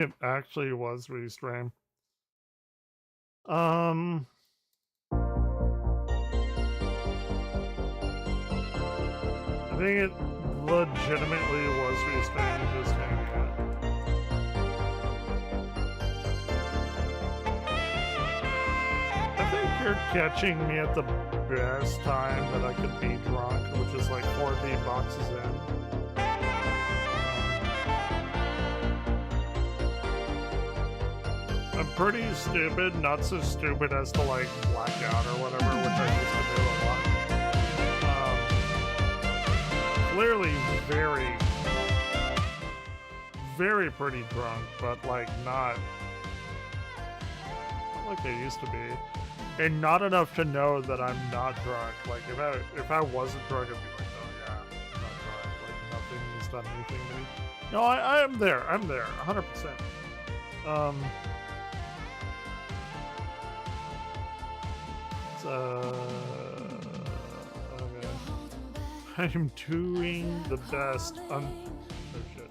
It actually was Restream. Um, I think it legitimately was Restream, just hanging out. I think you're catching me at the best time that I could be drunk, which is like 4 beatboxes in. I'm pretty stupid, not so stupid as to like black out or whatever, which I used to do a lot. Clearly very, very pretty drunk, but like not like I used to be. And not enough to know that I'm not drunk. Like if I wasn't drunk, I'd be like, oh yeah, I'm not drunk. Like nothing has done anything to me. No, I am there. I'm there, 100%. Okay. I'm doing the best. Oh shit.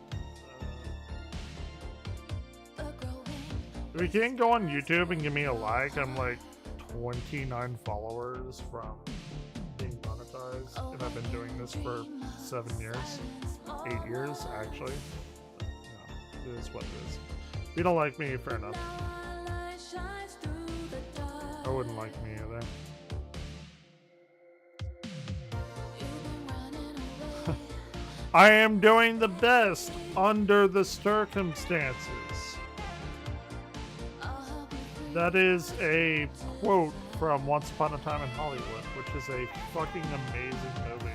If you can't go on YouTube and give me a like, I'm like 29 followers from being monetized, and I've been doing this for 7 years, 8 years actually. But, it is what it is. If you don't like me, fair enough. I wouldn't like me either. I am doing the best under the circumstances. That is a quote from Once Upon a Time in Hollywood, which is a fucking amazing movie.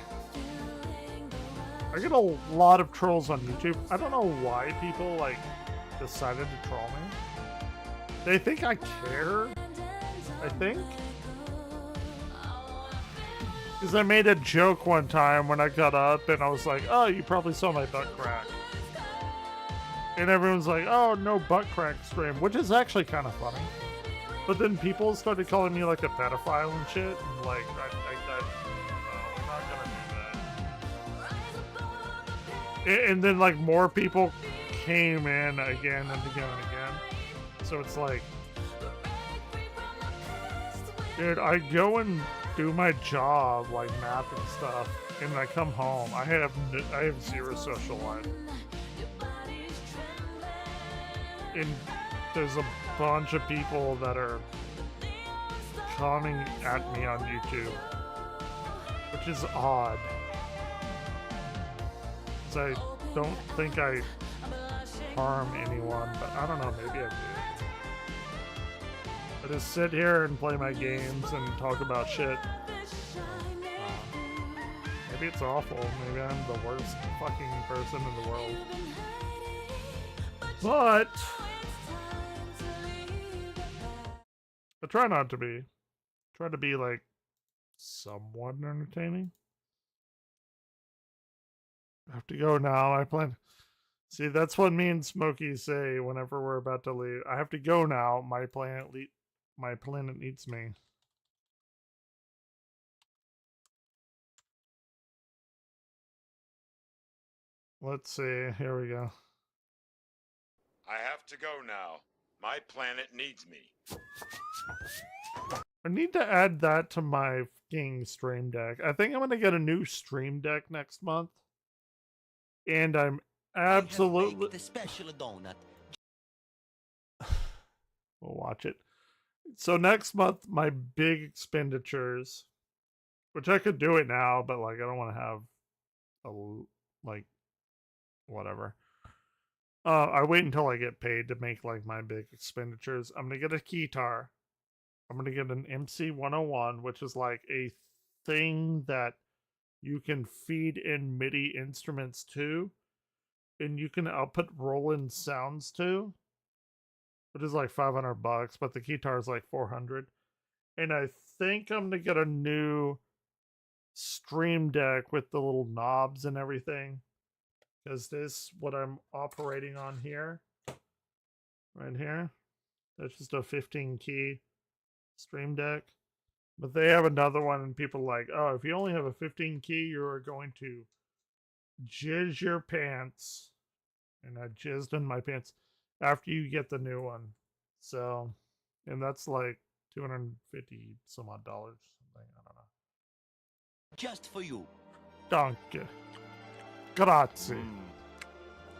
I get a lot of trolls on YouTube. I don't know why people like decided to troll me. They think I care, I think. Because I made a joke one time when I got up and I was like, oh, you probably saw my butt crack. And everyone's like, oh, no butt crack stream, which is actually kind of funny. But then people started calling me like a pedophile and shit. And like, no, I'm not gonna do that. And then like more people came in again and again and again. So it's like, dude, I go and do my job, like math and stuff, and I come home. I have zero social life. And there's a bunch of people that are coming at me on YouTube, which is odd. Because I don't think I harm anyone, but I don't know, maybe I do. I just sit here and play my games and talk about shit. Maybe it's awful. Maybe I'm the worst fucking person in the world. But I try not to be. Try to be like somewhat entertaining. I have to go now. I plan. See, that's what me and Smokey say whenever we're about to leave. I have to go now. My planet needs me. Let's see. Here we go. I have to go now. My planet needs me. I need to add that to my fucking Stream Deck. I think I'm going to get a new Stream Deck next month. And I'm absolutely... the special donut. We'll watch it. So next month, my big expenditures, which I could do it now, but like I don't want to have a like whatever. I wait until I get paid to make like my big expenditures. I'm gonna get a guitar. I'm gonna get an MC101, which is like a thing that you can feed in MIDI instruments to, and you can output Roland sounds to. Which is like $500, but the guitar is like $400. And I think I'm gonna get a new Stream Deck with the little knobs and everything. Because this, what I'm operating on here, right here, that's just a 15 key Stream Deck. But they have another one, and people are like, oh, if you only have a 15 key, you're going to jizz your pants. And I jizzed in my pants. after you get the new one. So, and that's like 250 some odd dollars, something. I don't know. Just for you. Danke. Grazie.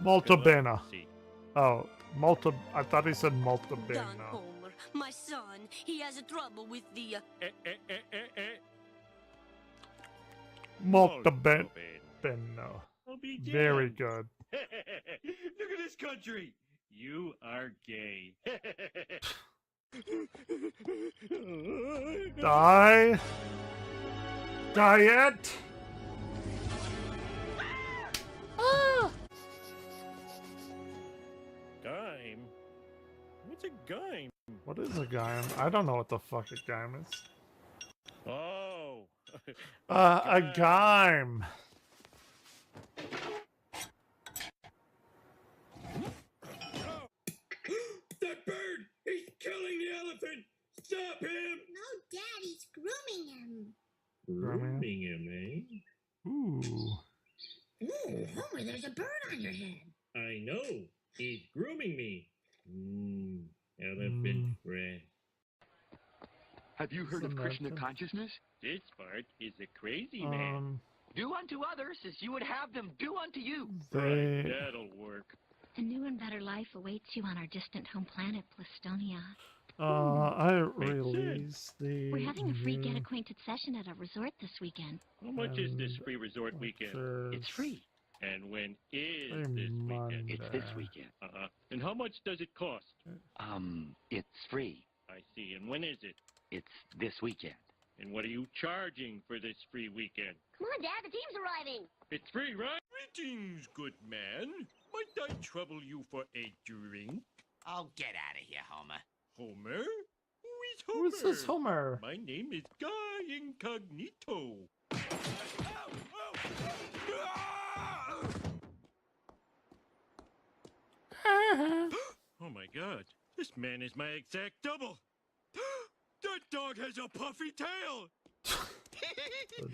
Molto bene. Oh, molto. I thought he said molto bene. Don Homer, my son, he has a trouble with the. Molto bene. Very good. Look at this country. You are gay. Die. Diet. Gime? What's a gime? What is a gime? I don't know what the fuck a gime is. Oh. A gime. That bird! He's killing the elephant! Stop him! No, Daddy's grooming him. Grooming him, eh? Ooh. Ooh, Homer, there's a bird on your head. I know. He's grooming me. Elephant friend. Have you heard of Some Krishna nonsense. consciousness? This part is a crazy man. Do unto others as you would have them do unto you. They. That'll work. A new and better life awaits you on our distant home planet, Plastonia. I Makes released the. We're having a free new get acquainted session at a resort this weekend. How much is this And free resort weekend? pictures. It's free. And when is Every this weekend? Monday. It's this weekend. And how much does it cost? It's free. I see. And when is it? It's this weekend. And what are you charging for this free weekend? Come on, Dad, the team's arriving. It's free, right? Greetings, good man. Might I trouble you for a drink? Oh, get out of here, Homer. Homer? Who is Homer? Who is this Homer? My name is Guy Incognito. Oh my god, this man is my exact double. That dog has a puffy tail. So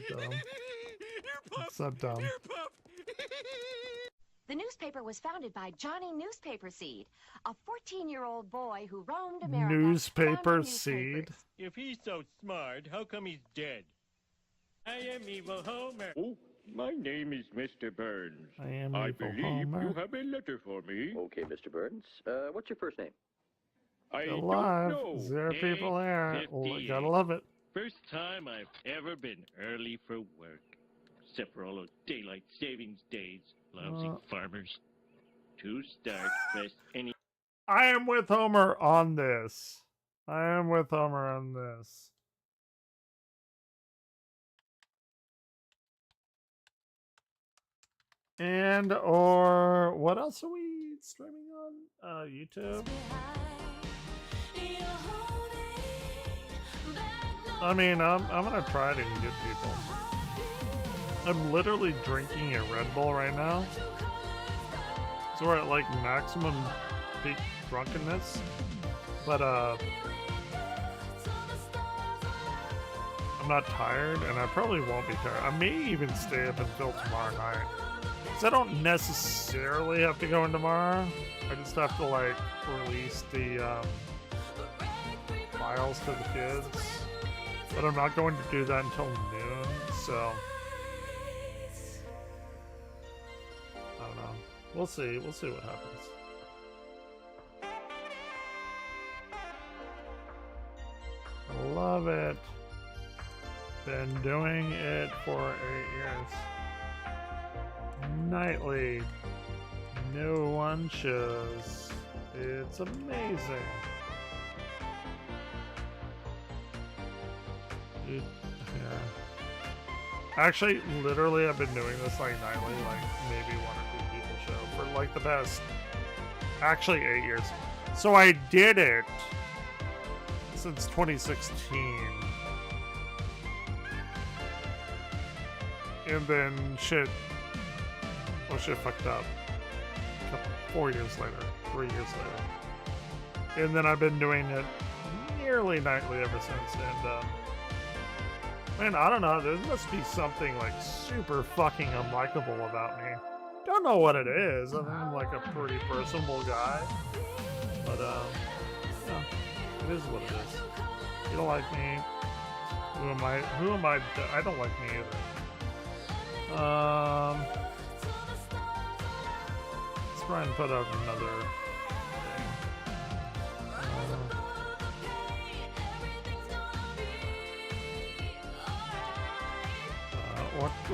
dumb. Here, pup. It's so dumb. Here, pup. The newspaper was founded by Johnny Newspaper Seed, a 14-year-old boy who roamed America. Newspaper founding Seed. newspapers. If he's so smart, how come he's dead? I am Evil Homer. Oh, my name is Mr. Burns. I am I evil believe Homer. you have a letter for me. Okay, Mr. Burns. What's your first name? I Alive. don't know. 0 people there. Oh, 8:58. gotta love it. First time I've ever been early for work. Except for all those daylight savings days. Lousy farmers. To start, press any... I am with Homer on this. I am with Homer on this. And or what else are we streaming on? YouTube. I mean, I'm gonna try to get people. I'm literally drinking a Red Bull right now, so we're at like maximum peak drunkenness. But I'm not tired, and I probably won't be tired. I may even stay up until tomorrow night. So I don't necessarily have to go in tomorrow. I just have to like release the files to the kids. But I'm not going to do that until noon, so I don't know. We'll see. We'll see what happens. I love it. Been doing it for 8 years. Nightly. New lunches. It's amazing. Yeah. Actually, literally, I've been doing this like nightly, like maybe 1 or 2 people show for like the past, actually 8 years. So I did it since 2016. And then shit fucked up. 4 years later, 3 years later. And then I've been doing it nearly nightly ever since. And, man, I don't know. There must be something like super fucking unlikable about me. Don't know what it is. I'm like a pretty personable guy. It is what it is. You don't like me. Who am I? Who am I? I don't like me either. Let's try and put out another thing.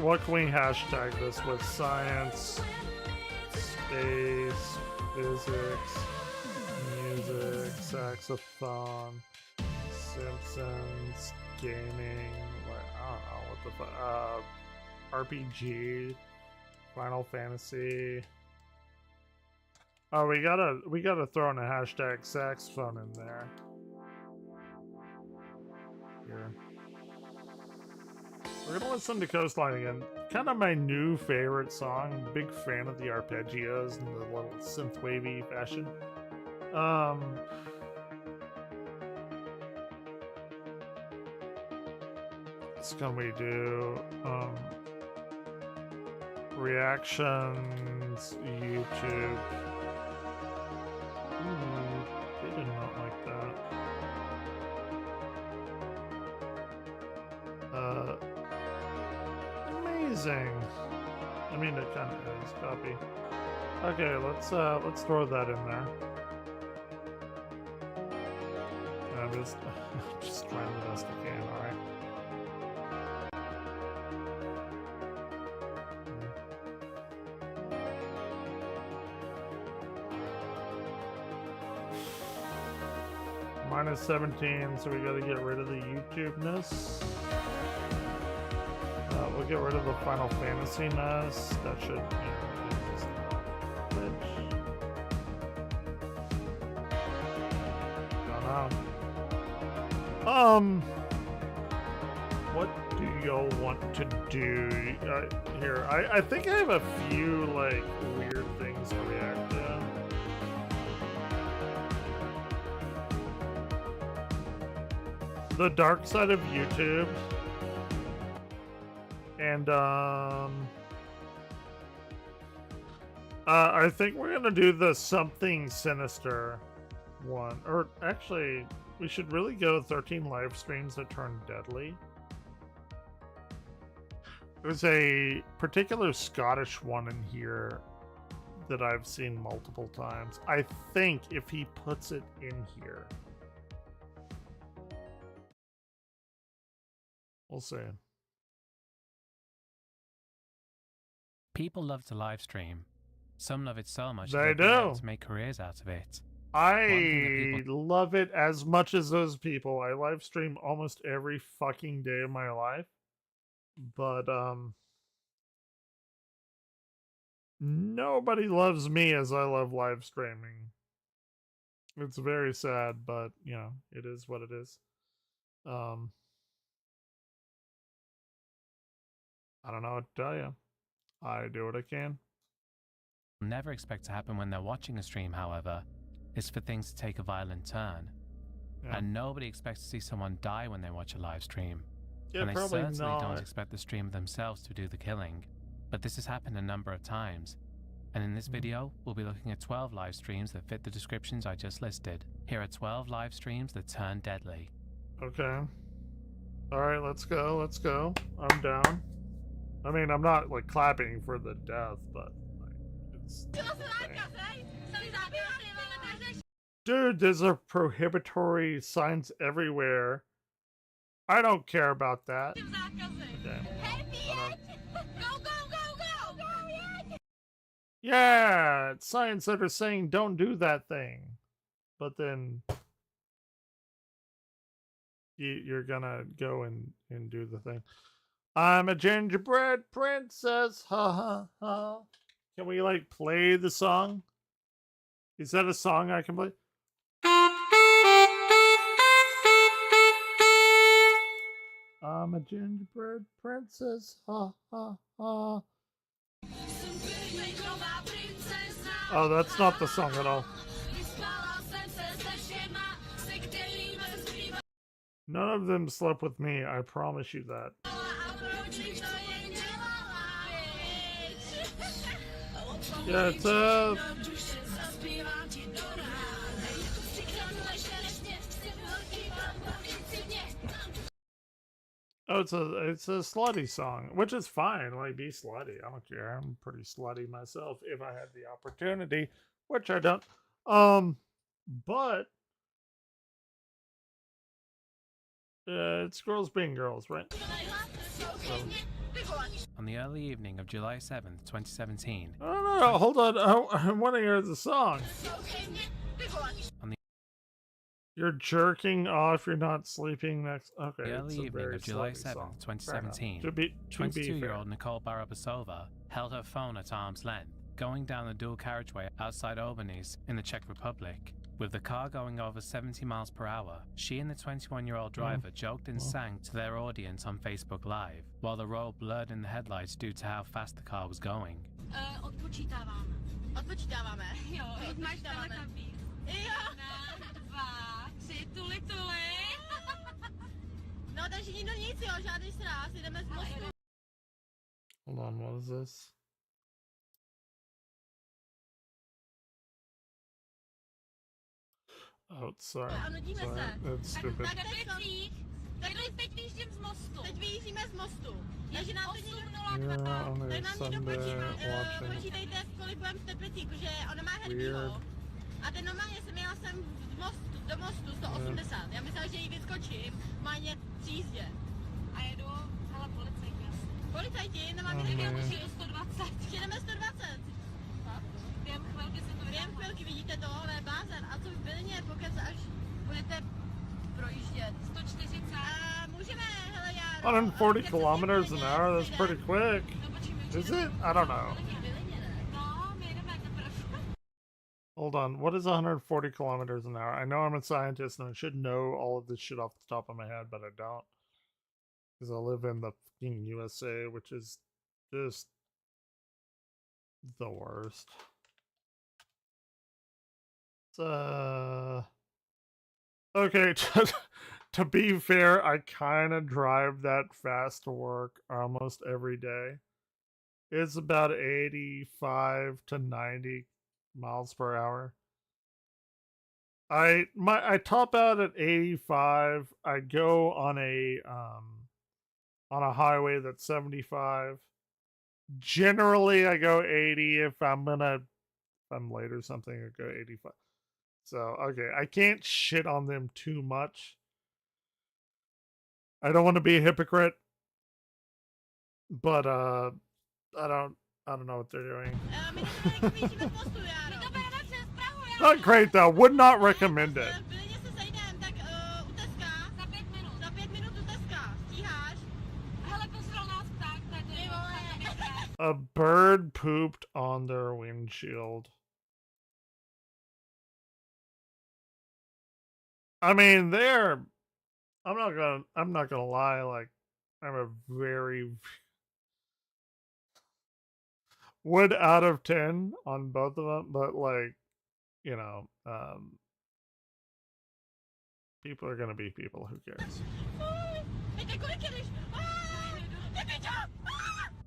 What can we hashtag this with? Science, space, physics, music, saxophone, Simpsons, gaming, I don't know what the fuck, RPG, Final Fantasy. Oh, we gotta throw in a hashtag saxophone in there. Here. We're gonna listen to Coastline again. Kind of my new favorite song. Big fan of the arpeggios and the little synth-wavy fashion. What can we do? Reactions, YouTube. Ooh, they did not like that. Amazing. I mean, it kind of is. Copy. Okay, let's throw that in there. I'm just trying the best I can. All right. Minus 17, so we gotta get rid of the YouTube-ness. We'll get rid of the Final Fantasy-ness. That should, just glitch. Don't know. What do y'all want to do? Here, I think I have a few, like, weird things to react to. The dark side of YouTube, and I think we're gonna do the something sinister one, or actually we should really go 13 live streams that turn deadly. There's a particular Scottish one in here that I've seen multiple times. I think if he puts it in here, we'll see. People love to live stream. Some love it so much they that they're able do to make careers out of it. I love it as much as those people. I live stream almost every fucking day of my life. But nobody loves me as I love live streaming. It's very sad, but you know, it is what it is. I don't know what to tell you. I do what I can. Never expect to happen when they're watching a stream, however, is for things to take a violent turn. Yeah. And nobody expects to see someone die when they watch a live stream. Yeah, and they probably certainly not. don't expect the streamer themselves to do the killing. But this has happened a number of times. And in this video, we'll be looking at 12 live streams that fit the descriptions I just listed. Here are 12 live streams that turn deadly. Okay. Alright, let's go, let's go. I'm down. I mean, I'm not, like, clapping for the death, but, like, it's... Dude, there's a prohibitory signs everywhere. I don't care about that. Okay. Yeah, it's signs that are saying don't do that thing. But then... you're gonna go and do the thing. I'm a gingerbread princess, ha ha ha. Can we, like, play the song? Is that a song I can play? I'm a gingerbread princess, ha ha ha. Oh, that's not the song at all. None of them slept with me, I promise you that. Yeah, it's Oh, it's a slutty song, which is fine. Like, be slutty. I don't care. I'm pretty slutty myself if I had the opportunity, which I don't. But it's girls being girls, right? On the early evening of July 7th, 2017. No, hold on. I want to hear the song. You're jerking off. You're not sleeping next. Okay. The early evening of July 7th, 2017. 22-year-old Nicole Barabasova held her phone at arm's length, going down the dual carriageway outside Obani's in the Czech Republic. With the car going over 70 miles per hour, she and the 21-year-old driver joked and sang to their audience on Facebook Live, while the road blurred in the headlights due to how fast the car was going. Odpočítáváme. Jo, máš tam kabín. Jo. 2, 3, tuli. No, takže nikdo nic, jo, žádný sráz, jdeme z mostu. Hold on, what is this? Oh, sorry. That's stupid. Teď vyjíždím z mostu. Teď vyjíždíme z mostu. Takže nám to Sunday watching. počítejte, kolik budeme v Teplicích, protože ona má Herbího. A ten normálně jsem jela sem do mostu 180. Já myslela, že jí vyskočím, má ně při jízdě. A jedu, hele, policajti. Policajti, normálně jedu 120. Jedeme 120. Během chvilky vidíte to, ale blázen. A co v Vilně, pokud až budete projíždět? 140. Můžeme, hele, já... 140 kilometers an hour? That's pretty quick. Is it? I don't know. Hold on, what is 140 kilometers an hour? I know I'm a scientist and I should know all of this shit off the top of my head, but I don't. Because I live in the fucking USA, which is just the worst. Okay, to be fair, I kind of drive that fast to work almost every day. It's about 85 to 90 miles per hour. I top out at 85. I go on a highway that's 75. Generally, I go 80 if I'm late or something. I go 85. So okay, I can't shit on them too much. I don't want to be a hypocrite, but I don't know what they're doing. Not great though. Would not recommend it. A bird pooped on their windshield. I mean, I'm not gonna lie, like, I'm a very would out of 10 on both of them, but like, you know, people are gonna be people, who cares?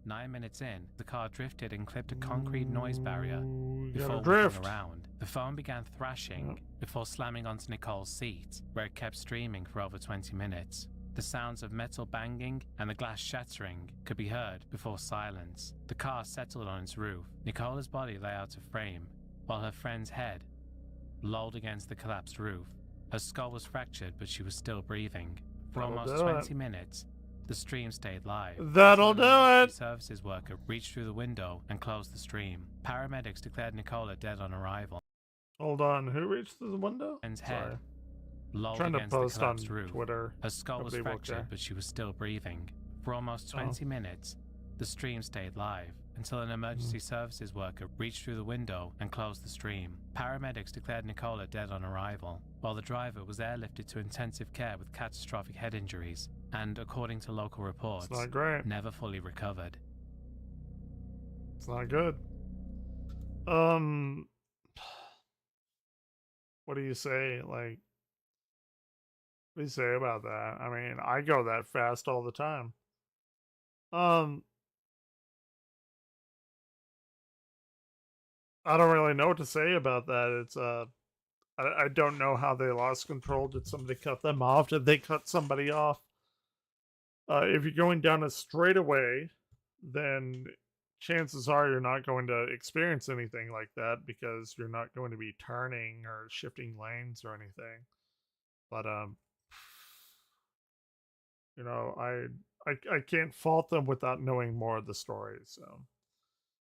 9 minutes in, the car drifted and clipped a concrete noise barrier. Before whipping around, the phone began thrashing before slamming onto Nicole's seat, where it kept streaming for over 20 minutes. The sounds of metal banging and the glass shattering could be heard before silence. The car settled on its roof. Nicola's body lay out of frame, while her friend's head lolled against the collapsed roof. Her skull was fractured, but she was still breathing. For almost 20 minutes, the stream stayed live. That'll do it! The services worker reached through the window and closed the stream. Paramedics declared Nicola dead on arrival. Hold on, who reached the window? Friend's head lolled trying to against post the collapsed on roof. Twitter. Her skull was Nobody will fractured, care. but she was still breathing. For almost 20 minutes, the stream stayed live until an emergency services worker reached through the window and closed the stream. Paramedics declared Nicola dead on arrival, while the driver was airlifted to intensive care with catastrophic head injuries and, according to local reports, It's not great. never fully recovered. It's not good. What do you say? Like, what do you say about that? I mean, I go that fast all the time. I don't really know what to say about that. It's I don't know how they lost control. Did somebody cut them off? Did they cut somebody off? If you're going down a straightaway, then chances are you're not going to experience anything like that because you're not going to be turning or shifting lanes or anything. But you know, I can't fault them without knowing more of the story. So,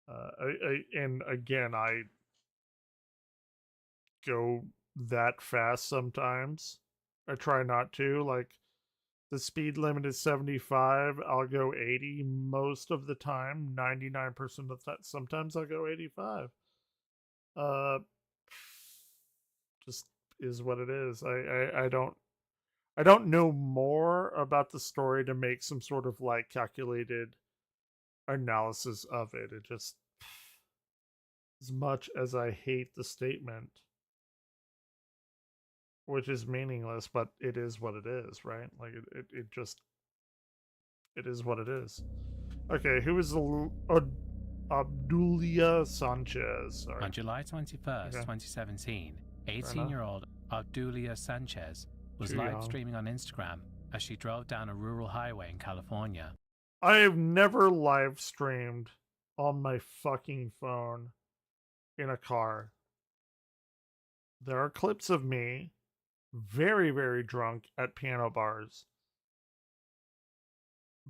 and again, I go that fast sometimes. I try not to. Like, the speed limit is 75. I'll go 80 most of the time, 99% of the time. Sometimes I'll go 85. Uh, just is what it is. I don't know more about the story to make some sort of like calculated analysis of it. It just, as much as I hate the statement, which is meaningless, but it is what it is, right? Like it just, it is what it is. Okay, who is Obdulia Sanchez? Sorry. On July 21st, 2017, 18-year-old Obdulia Sanchez was live streaming on Instagram as she drove down a rural highway in California. I have never live streamed on my fucking phone in a car. There are clips of me very, very drunk at piano bars.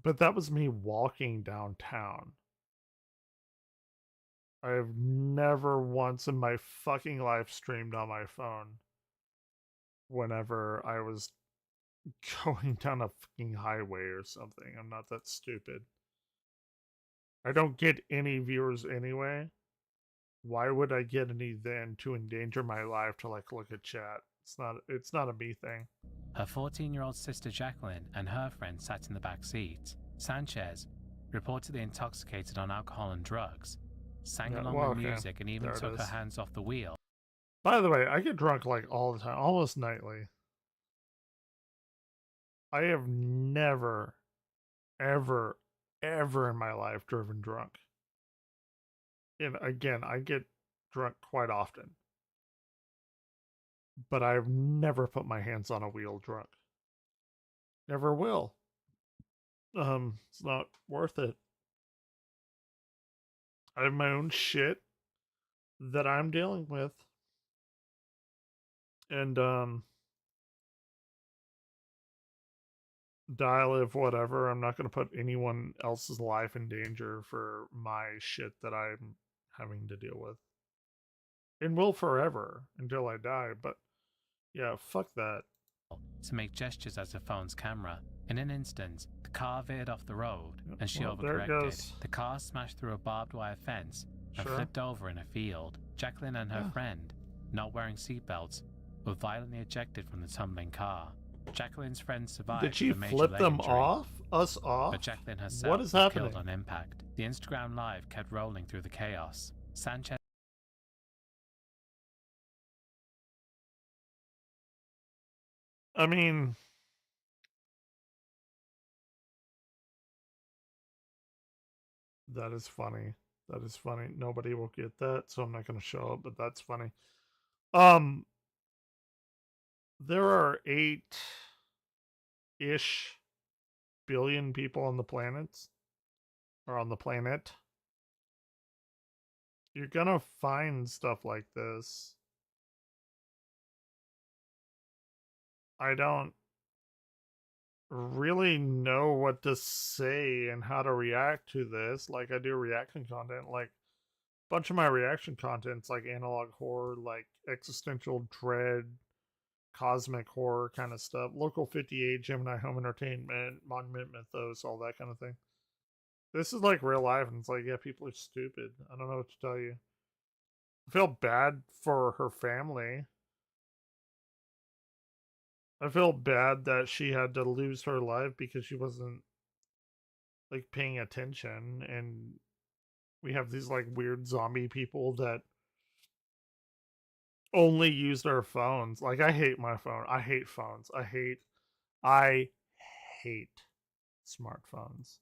But that was me walking downtown. I have never once in my fucking life streamed on my phone whenever I was going down a fucking highway or something. I'm not that stupid. I don't get any viewers anyway. Why would I get any then to endanger my life to like look at chat? It's not a me thing. Her 14-year-old sister Jacqueline and her friend sat in the back seat. Sanchez, reportedly intoxicated on alcohol and drugs, sang along with music and even took her hands off the wheel. By the way, I get drunk like all the time, almost nightly. I have never, ever, ever in my life driven drunk. And again, I get drunk quite often. But I've never put my hands on a wheel drunk. Never will. It's not worth it. I have my own shit that I'm dealing with. And die, live, whatever. I'm not going to put anyone else's life in danger for my shit that I'm having to deal with. And will forever until I die. But yeah, fuck that. To make gestures as her phone's camera. In an instant, the car veered off the road and she overcorrected. The car smashed through a barbed wire fence and flipped over in a field. Jacqueline and her friend, not wearing seatbelts, were violently ejected from the tumbling car. Jacqueline's friend survived. Did she flip them off? Us off? But Jacqueline herself was killed on impact. The Instagram Live kept rolling through the chaos. Sanchez. I mean, that is funny. That is funny. Nobody will get that, so I'm not going to show it, but that's funny. There are 8-ish billion people on the planets, or on the planet. You're gonna find stuff like this. I don't really know what to say and how to react to this. Like, I do reaction content. Like, a bunch of my reaction content's like analog horror, like existential dread, cosmic horror kind of stuff. Local 58, Gemini Home Entertainment, Monument Mythos, all that kind of thing. This is like real life, and it's like, yeah, people are stupid. I don't know what to tell you. I feel bad for her family. I feel bad that she had to lose her life because she wasn't like paying attention, and we have these like weird zombie people that only use their phones. Like, I hate my phone. I hate phones. I hate smartphones.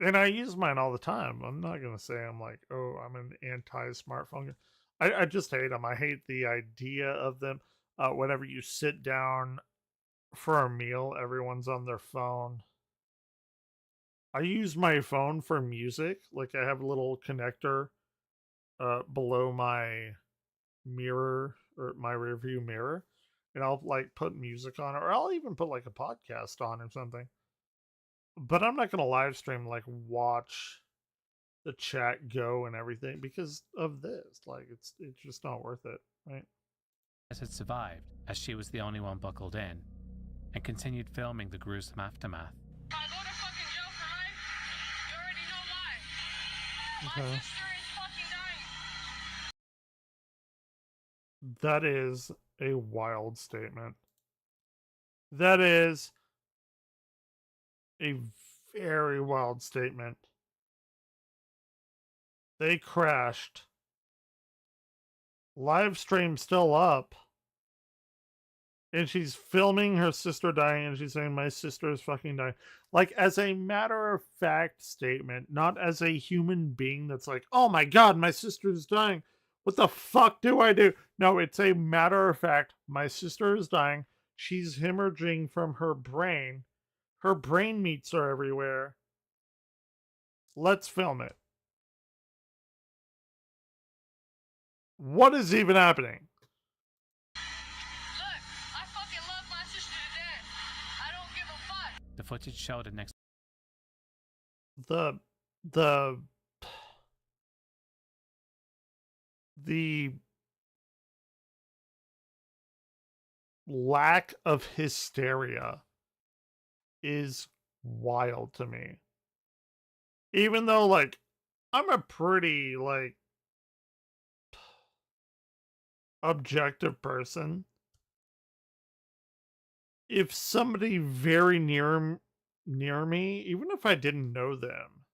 And I use mine all the time. I'm not going to say I'm like, oh, I'm an anti-smartphone. I just hate them. I hate the idea of them. Whenever you sit down for a meal, everyone's on their phone. I use my phone for music. Like I have a little connector below my mirror or my rear view mirror, and I'll like put music on it, or I'll even put like a podcast on or something. But I'm not gonna live stream like watch the chat go and everything because of this. Like it's just not worth it, right? Had survived, as she was the only one buckled in, and continued filming the gruesome aftermath. If I go to fucking jail for life, you already know why. My Okay. sister is fucking dying. That is a wild statement. That is a very wild statement. They crashed. Live stream still up. And she's filming her sister dying, and she's saying, my sister is fucking dying. Like, as a matter of fact statement, not as a human being that's like, oh my god, my sister is dying. What the fuck do I do? No, it's a matter of fact, my sister is dying. She's hemorrhaging from her brain. Her brain meats are everywhere. Let's film it. What is even happening? Look, I fucking love my sister to death. I don't give a fuck. The footage showed it next. The lack of hysteria is wild to me. Even though, like, I'm a pretty, like, objective person. If somebody very near me, even if I didn't know them,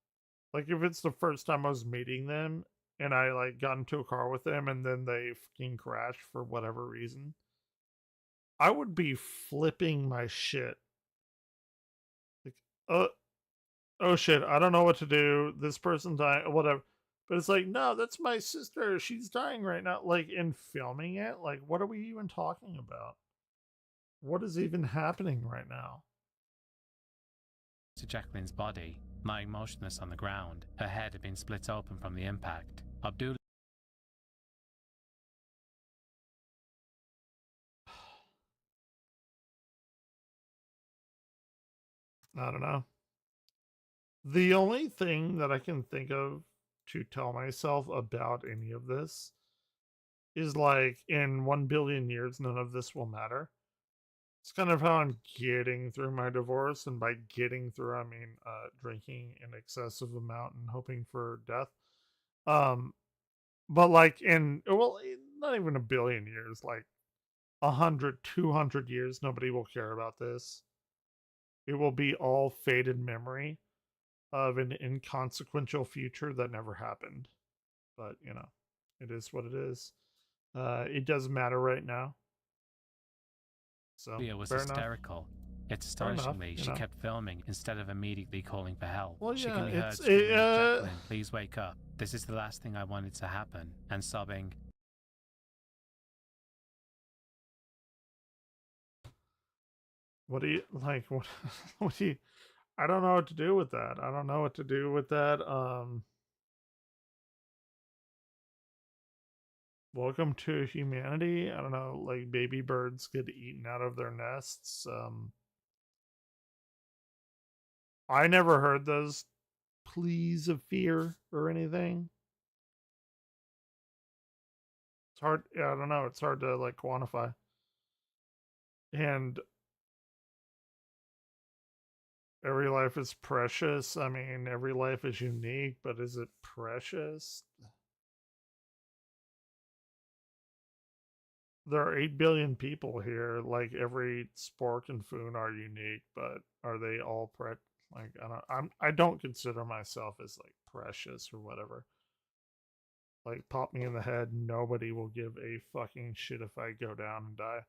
like if it's the first time I was meeting them and I like got into a car with them and then they fucking crashed for whatever reason, I would be flipping my shit. Like, oh shit, I don't know what to do. This person's dying, whatever. But it's like, no, that's my sister. She's dying right now. Like, in filming it, like, what are we even talking about? What is even happening right now? To Jacqueline's body, lying motionless on the ground. Her head had been split open from the impact. Abdul. I don't know. The only thing that I can think of to tell myself about any of this is like, in 1 billion years, none of this will matter. It's kind of how I'm getting through my divorce, and by getting through, I mean drinking an excessive amount and hoping for death. But like not even 1 billion years, like 100, 200 years, nobody will care about this. It will be all faded memory of an inconsequential future that never happened. But, you know, it is what it is. It does matter right now. So, Leah was fair enough. hysterical. It's Fair enough, astonishingly you she know. kept filming instead of immediately calling for help. Well, She yeah, can be heard it's screaming, Jacqueline, please wake up. This is the last thing I wanted to happen. And sobbing. what do you like? What do you? I don't know what to do with that. I don't know what to do with that. Welcome to humanity. I don't know, like baby birds get eaten out of their nests. I never heard those pleas of fear or anything. It's hard. Yeah, I don't know. It's hard to like quantify. And every life is precious. I mean, every life is unique, but is it precious? There are 8 billion people here. Like every spork and foon are unique, but are they all like I don't consider myself as like precious or whatever. Like pop me in the head, nobody will give a fucking shit if I go down and die.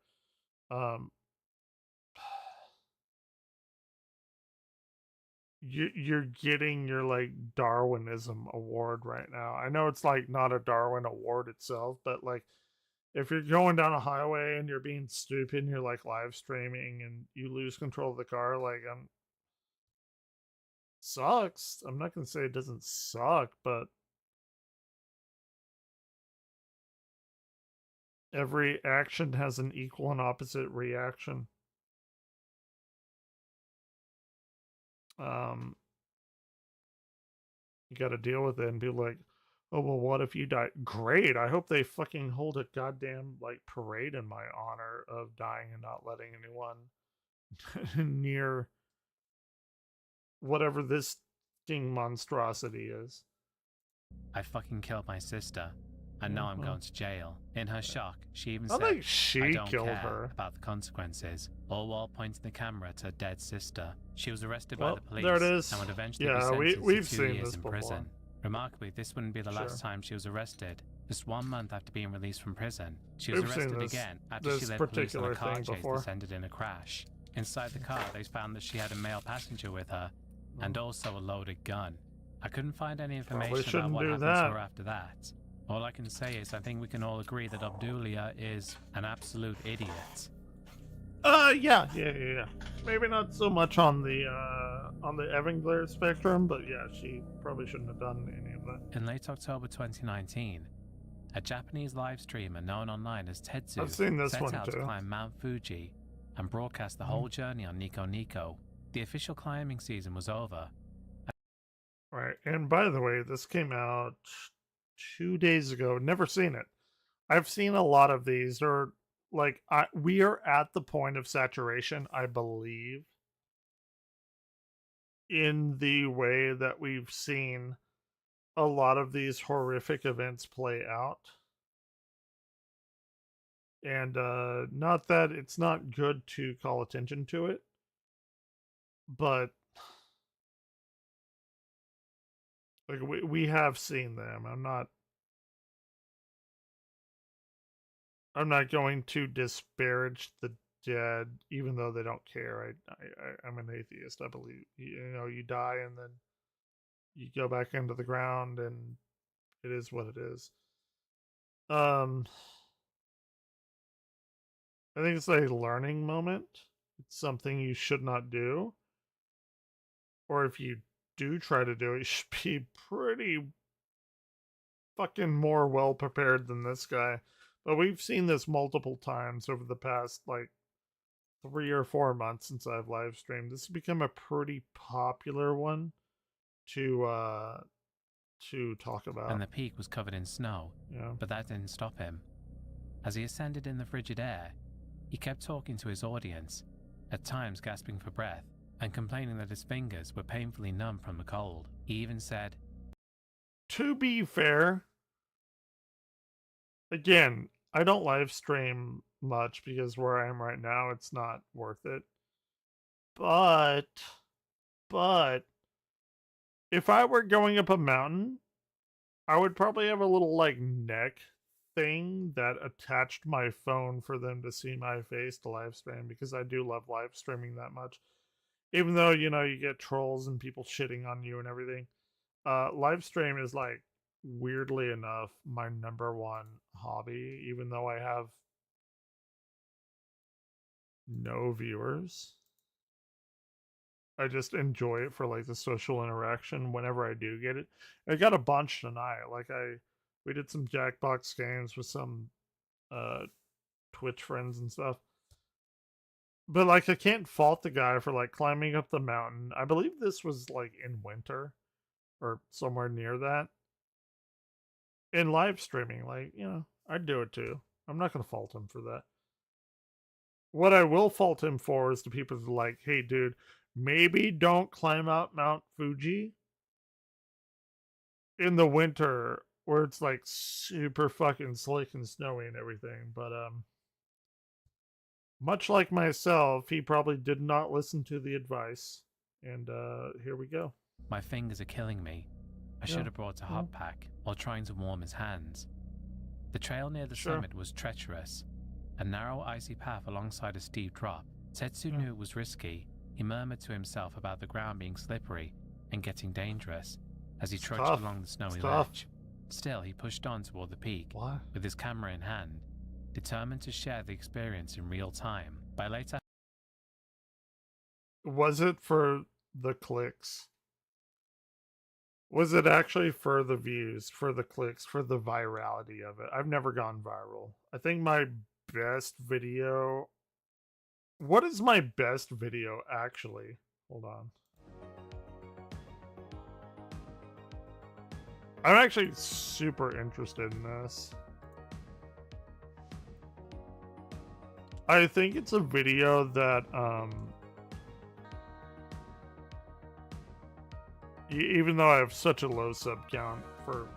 You're getting your like Darwinism award right now. I know it's like not a Darwin award itself, but like if you're going down a highway and you're being stupid and you're like live streaming and you lose control of the car, like sucks. I'm not gonna say it doesn't suck, but every action has an equal and opposite reaction. You got to deal with it and be like, oh, well, what if you die? Great. I hope they fucking hold a goddamn like parade in my honor of dying and not letting anyone near whatever this thing monstrosity is. I fucking killed my sister. And now I'm going to jail. In her shock, she even I said, think she I don't killed care her. about the consequences, all while pointing the camera at her dead sister. She was arrested by Well, the police there it is. and would eventually Yeah, be sentenced we've to 2 seen years this in before. prison. Remarkably, this wouldn't be the last Sure. time she was arrested. Just 1 month after being released from prison, she We've was seen arrested this- again after she this led police on a particular car thing chase before. that ended in a crash. Inside the car, they found that she had a male passenger with her and also a loaded gun. I couldn't find any information about shouldn't what do happened that. to her after that. All I can say is I think we can all agree that Obdulia is an absolute idiot. Yeah. Maybe not so much on the Evangler spectrum, but yeah, she probably shouldn't have done any of that. In late October 2019, a Japanese live streamer known online as Tetsu I've seen this set one out to too. climb Mount Fuji and broadcast the whole journey on Nico Nico. The official climbing season was over. Right, and by the way, this came out 2 days ago. Never seen it. I've seen a lot of these, or like we are at the point of saturation, I believe, in the way that we've seen a lot of these horrific events play out. And not that it's not good to call attention to it, but like we have seen them. I'm not going to disparage the dead, even though they don't care. I'm an atheist. I believe you die and then you go back into the ground, and it is what it is. I think it's a learning moment. It's something you should not do, or if you do try to do it, you should be pretty fucking more well prepared than this guy. But we've seen this multiple times over the past like 3 or 4 months since I've live streamed. This has become a pretty popular one to talk about. And the peak was covered in snow, Yeah. but that didn't stop him. As he ascended in the frigid air, he kept talking to his audience, at times gasping for breath and complaining that his fingers were painfully numb from the cold. He even said, To be fair, again, I don't live stream much because where I am right now, it's not worth it. But if I were going up a mountain, I would probably have a little like neck thing that attached my phone for them to see my face to live stream, because I do love live streaming that much. Even though, you get trolls and people shitting on you and everything. Live stream is like, weirdly enough, my #1 hobby, even though I have no viewers. I just enjoy it for like the social interaction whenever I do get it. I got a bunch tonight. Like we did some Jackbox games with some Twitch friends and stuff. But like I can't fault the guy for like climbing up the mountain. I believe this was like in winter or somewhere near that. In live streaming, like, I'd do it too. I'm not gonna fault him for that. What I will fault him for is the people who are like, hey dude, maybe don't climb up Mount Fuji in the winter where it's like super fucking slick and snowy and everything. But much like myself, he probably did not listen to the advice. And here we go. My fingers are killing me. I should have brought a hot pack while trying to warm his hands. The trail near the summit was treacherous, a narrow icy path alongside a steep drop. Tetsu knew it was risky. He murmured to himself about the ground being slippery and getting dangerous as he trudged along the snowy ledge. Still, he pushed on toward the peak with his camera in hand. determined to share the experience in real time. By later, Was it for the clicks? Was it actually for the views, for the clicks, for the virality of it? I've never gone viral. I think my best video... What is my best video, actually? Hold on. I'm actually super interested in this. I think it's a video that, even though I have such a low sub count for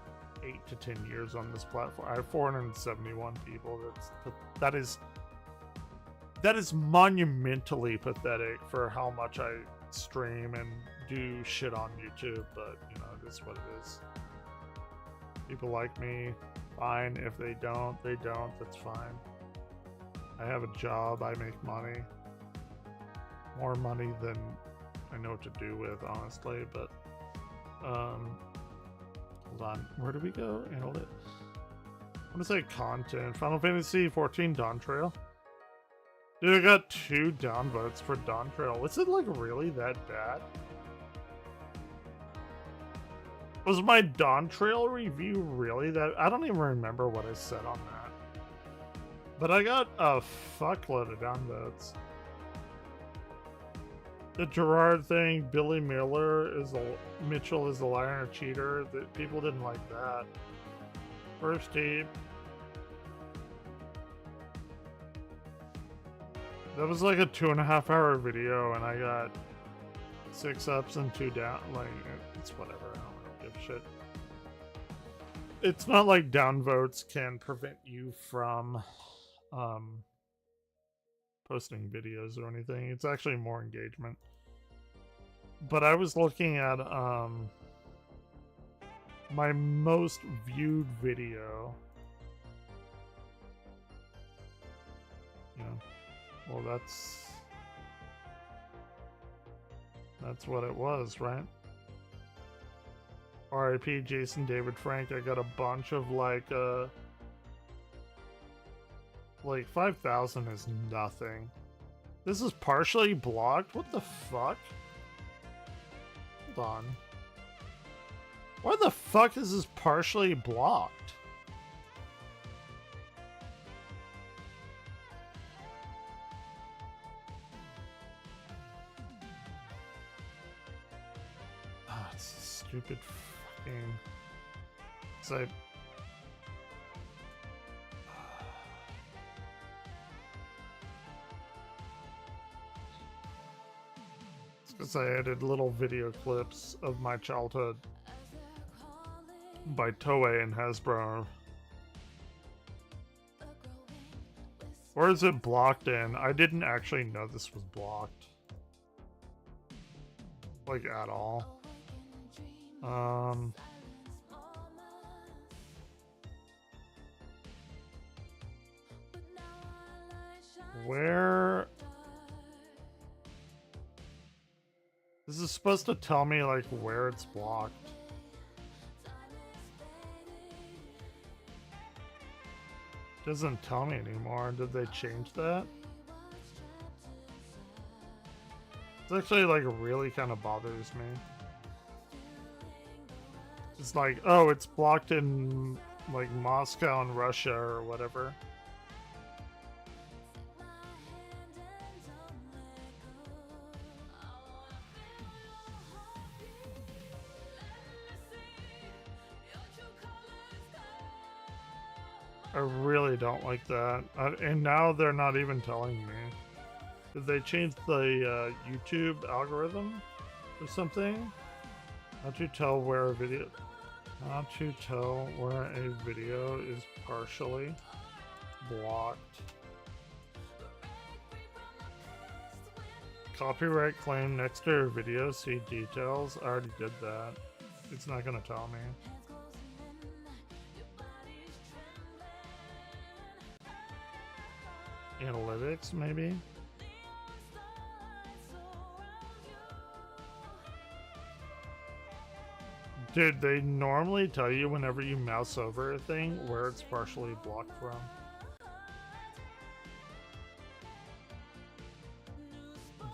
8 to 10 years on this platform, I have 471 people. That is monumentally pathetic for how much I stream and do shit on YouTube, but you know, it is what it is. People like me, fine. If they don't, they don't. That's fine. I have a job, I make money. More money than I know what to do with, honestly, but hold on. Where do we go? Analytics. I'm gonna say content. Final Fantasy 14 Dawn Trail. Dude, I got 2 downvotes for Dawn Trail. Was it like really that bad? Was my Dawn Trail review really that? I don't even remember what I said on that. But I got a fuckload of downvotes. The Gerard thing, Billy Mitchell is a liar and a cheater. People didn't like that. First team. That was like a 2.5 hour video, and I got 6 ups and 2 down. Like, it's whatever. I don't give a shit. It's not like downvotes can prevent you from posting videos or anything. It's actually more engagement. But I was looking at my most viewed video. Yeah. Well, that's what it was, right? RIP Jason David Frank. I got a bunch of like 5,000 is nothing. This is partially blocked? What the fuck? Hold on. Why the fuck is this partially blocked? Ah, it's a stupid fucking... It's like... Because I added little video clips of my childhood by Toei and Hasbro. Or is it blocked in? I didn't actually know this was blocked. Like, at all. Where... This is supposed to tell me, like, where it's blocked. Doesn't tell me anymore. Did they change that? It's actually, like, really kind of bothers me. It's like, oh, it's blocked in, like, Moscow and Russia or whatever. I really don't like that. And now they're not even telling me. Did they change the YouTube algorithm or something? How to tell where a video... How to tell where a video is partially blocked. Copyright claim next to your video, see details. I already did that. It's not gonna tell me. Analytics, maybe? Dude, they normally tell you whenever you mouse over a thing where it's partially blocked from.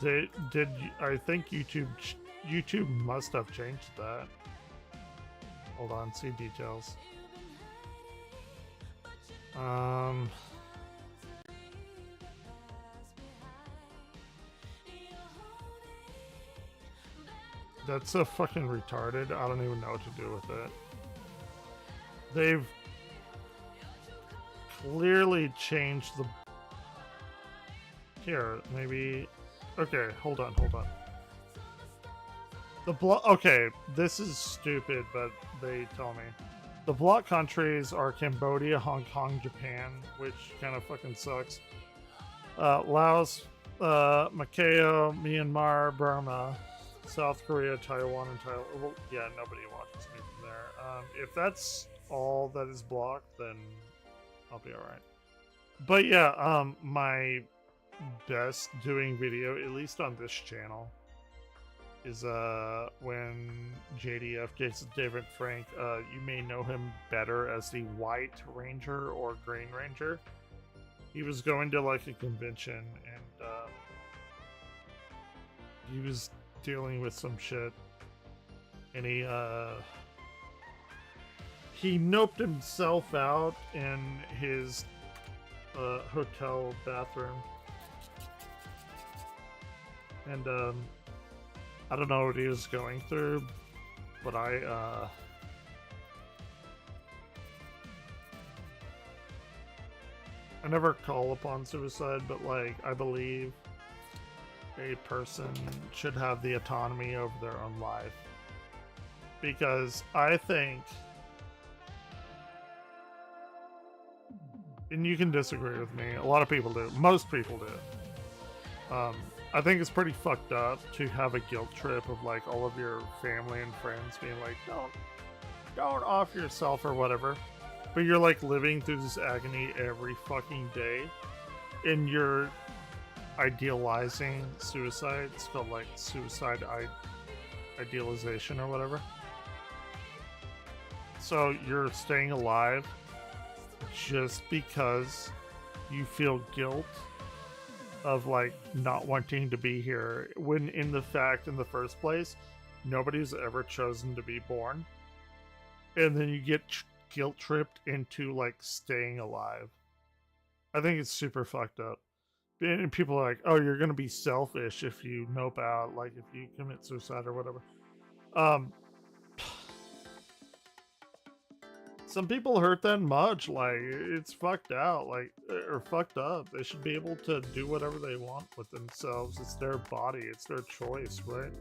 I think YouTube must have changed that. Hold on, see details. That's so fucking retarded. I don't even know what to do with it. They've clearly changed the... Here, maybe... Okay, hold on. The block... Okay, this is stupid, but they tell me. The block countries are Cambodia, Hong Kong, Japan, which kind of fucking sucks. Laos, Macau, Myanmar, Burma, South Korea, Taiwan, and Thailand. Well, yeah, nobody watches me from there. If that's all that is blocked, then I'll be alright. But yeah, my best doing video, at least on this channel, is when JDF gets David Frank. You may know him better as the White Ranger or Green Ranger. He was going to like a convention and he was dealing with some shit, and he noped himself out in his hotel bathroom, and I don't know what he was going through, but I never call upon suicide, but like I believe a person should have the autonomy over their own life, because I think, and you can disagree with me, a lot of people do, most people do, I think it's pretty fucked up to have a guilt trip of like all of your family and friends being like, don't off yourself or whatever, but you're like living through this agony every fucking day, and you're idealizing suicide. It's called like suicide idealization or whatever. So you're staying alive just because you feel guilt of like not wanting to be here, when in the fact, in the first place, nobody's ever chosen to be born, and then you get guilt tripped into like staying alive. I think it's super fucked up. And people are like, oh, you're gonna be selfish if you nope out, like if you commit suicide or whatever. Some people hurt that much, like it's fucked out, like, or fucked up. They should be able to do whatever they want with themselves. It's their body, it's their choice, right?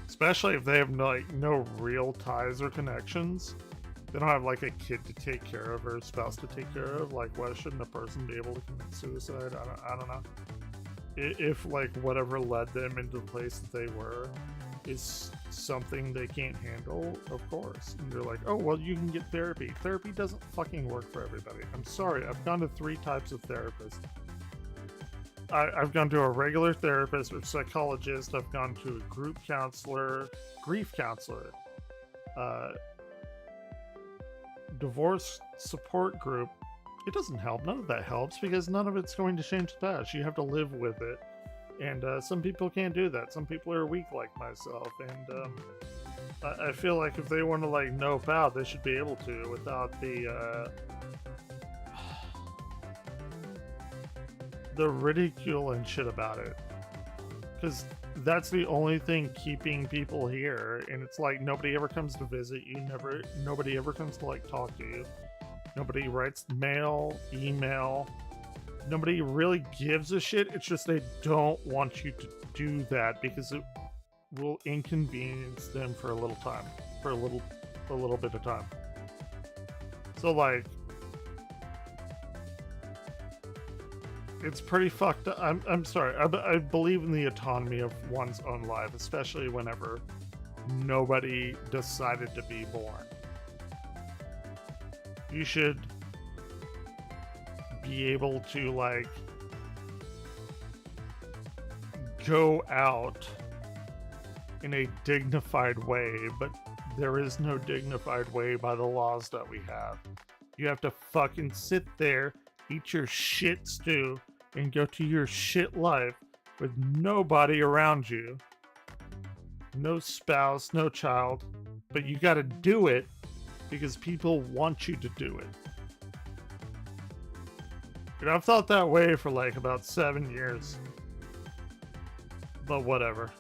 Especially if they have no real ties or connections. They don't have like a kid to take care of or a spouse to take care of. Like, why shouldn't a person be able to commit suicide? I don't know. If like whatever led them into the place that they were is something they can't handle, of course. And they're like, oh, well, you can get therapy. Therapy doesn't fucking work for everybody. I'm sorry. I've gone to 3 types of therapists. I've gone to a regular therapist or psychologist. I've gone to a group counselor, grief counselor, divorce support group. It doesn't help. None of that helps, because none of it's going to change the past. You have to live with it. And some people can't do that. Some people are weak like myself. And I feel like if they want to like nope out, they should be able to without the ridicule and shit about it. Because that's the only thing keeping people here. And it's like nobody ever comes to visit you. Nobody ever comes to like talk to you. Nobody writes mail, email. Nobody really gives a shit. It's just they don't want you to do that because it will inconvenience them for a little time, for a little bit of time. So like, it's pretty fucked up. I'm sorry. I believe in the autonomy of one's own life, especially whenever nobody decided to be born. You should be able to like go out in a dignified way, but there is no dignified way by the laws that we have. You have to fucking sit there eat your shit stew, and go to your shit life with nobody around you. No spouse, no child. But you gotta do it because people want you to do it. And I've thought that way for like about 7 years. But whatever.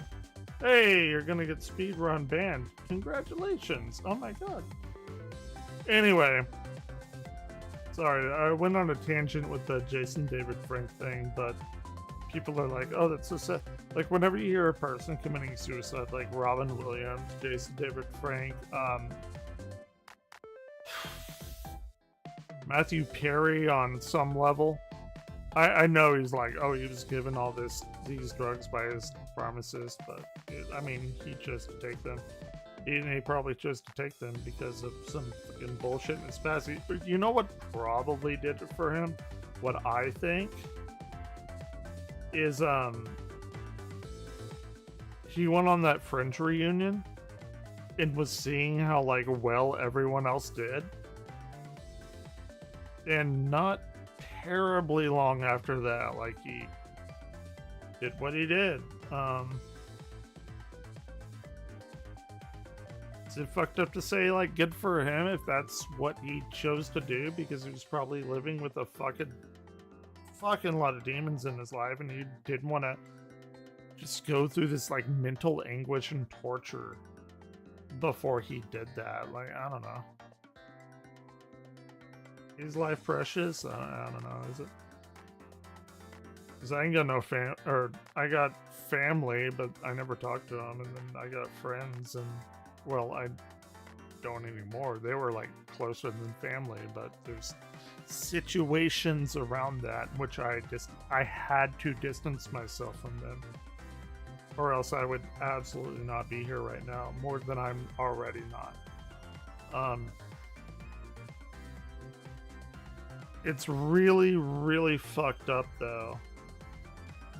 Hey, you're gonna get speedrun banned. Congratulations. Oh my god. Anyway. Sorry, I went on a tangent with the Jason David Frank thing, but people are like, oh, that's so sad. Like, whenever you hear a person committing suicide, like Robin Williams, Jason David Frank, Matthew Perry on some level, I know he's like, oh, he was given all these drugs by his pharmacist, but I mean, he chose to take them. He probably chose to take them because of some fucking bullshit in his past. You know what probably did it for him? What I think is he went on that Fringe reunion and was seeing how like well everyone else did, and not terribly long after that, like, he did what he did. Is it fucked up to say, like, good for him if that's what he chose to do, because he was probably living with a fucking lot of demons in his life, and he didn't want to just go through this like mental anguish and torture before he did that? Like, I don't know. Is life precious? I don't know. Is it? Because I ain't got no I got family, but I never talked to them, and then I got friends, and well, I don't anymore. They were like closer than family, but there's situations around that in which I had to distance myself from them, or else I would absolutely not be here right now, more than I'm already not. It's really, really fucked up though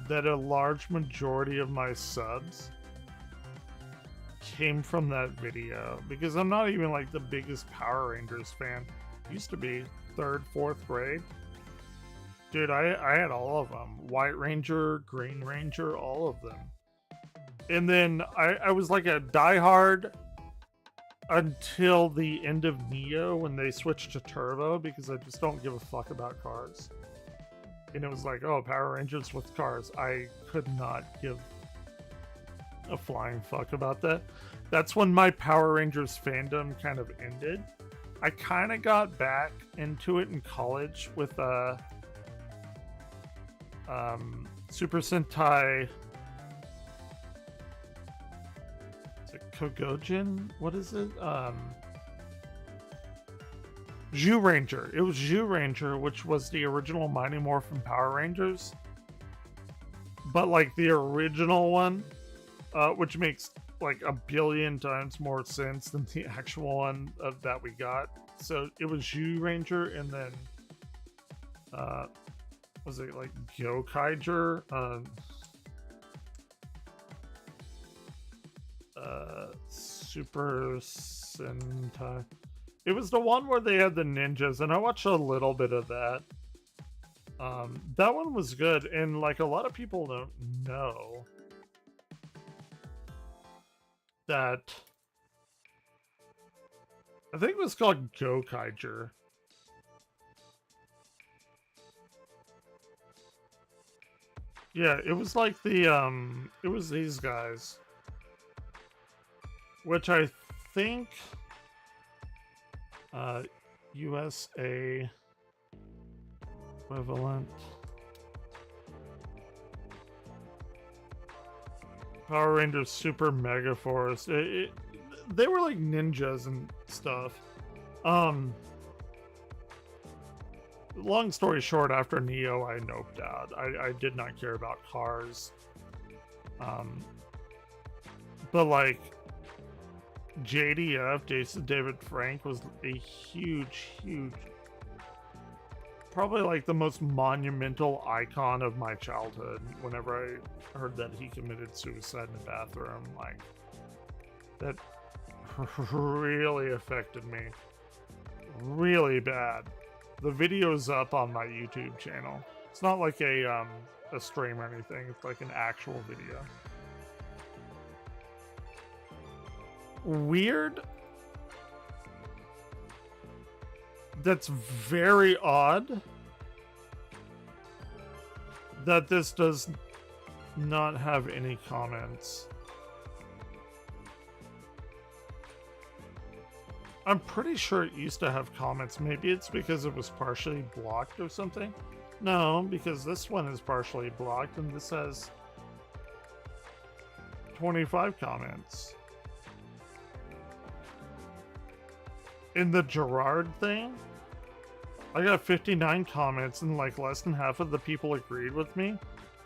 that a large majority of my subs came from that video, because I'm not even like the biggest Power Rangers fan. Used to be 3rd, 4th grade. Dude, I had all of them. White Ranger, Green Ranger, all of them. And then I was like a diehard until the end of Neo, when they switched to Turbo, because I just don't give a fuck about cars. And it was like, oh, Power Rangers with cars. I could not give a flying fuck about that. That's when my Power Rangers fandom kind of ended. I kind of got back into it in college with Super Sentai. Is it Kogojin? What is it? Zhu Ranger. It was Zhu Ranger, which was the original Mighty Morphin Power Rangers. But like the original one, which makes like a billion times more sense than the actual one that we got. So it was Zhu Ranger, and then was it like Gokaiger? Super Sentai. It was the one where they had the ninjas, and I watched a little bit of that. That one was good, and like a lot of people don't know that I think it was called Gokaiger. Yeah, it was like the it was these guys, which I think USA equivalent. Power Rangers Super Mega Force. They were like ninjas and stuff. Long story short, after Neo, I noped out. I did not care about cars. But like JDF, Jason David Frank, was a huge, probably like the most monumental icon of my childhood. Whenever I heard that he committed suicide in the bathroom, like, that really affected me really bad. The video's up on my YouTube channel. It's not like a stream or anything. It's like an actual video. Weird. That's very odd that this does not have any comments. I'm pretty sure it used to have comments. Maybe it's because it was partially blocked or something. No, because this one is partially blocked and this has 25 comments. In the Gerard thing, I got 59 comments and like less than half of the people agreed with me.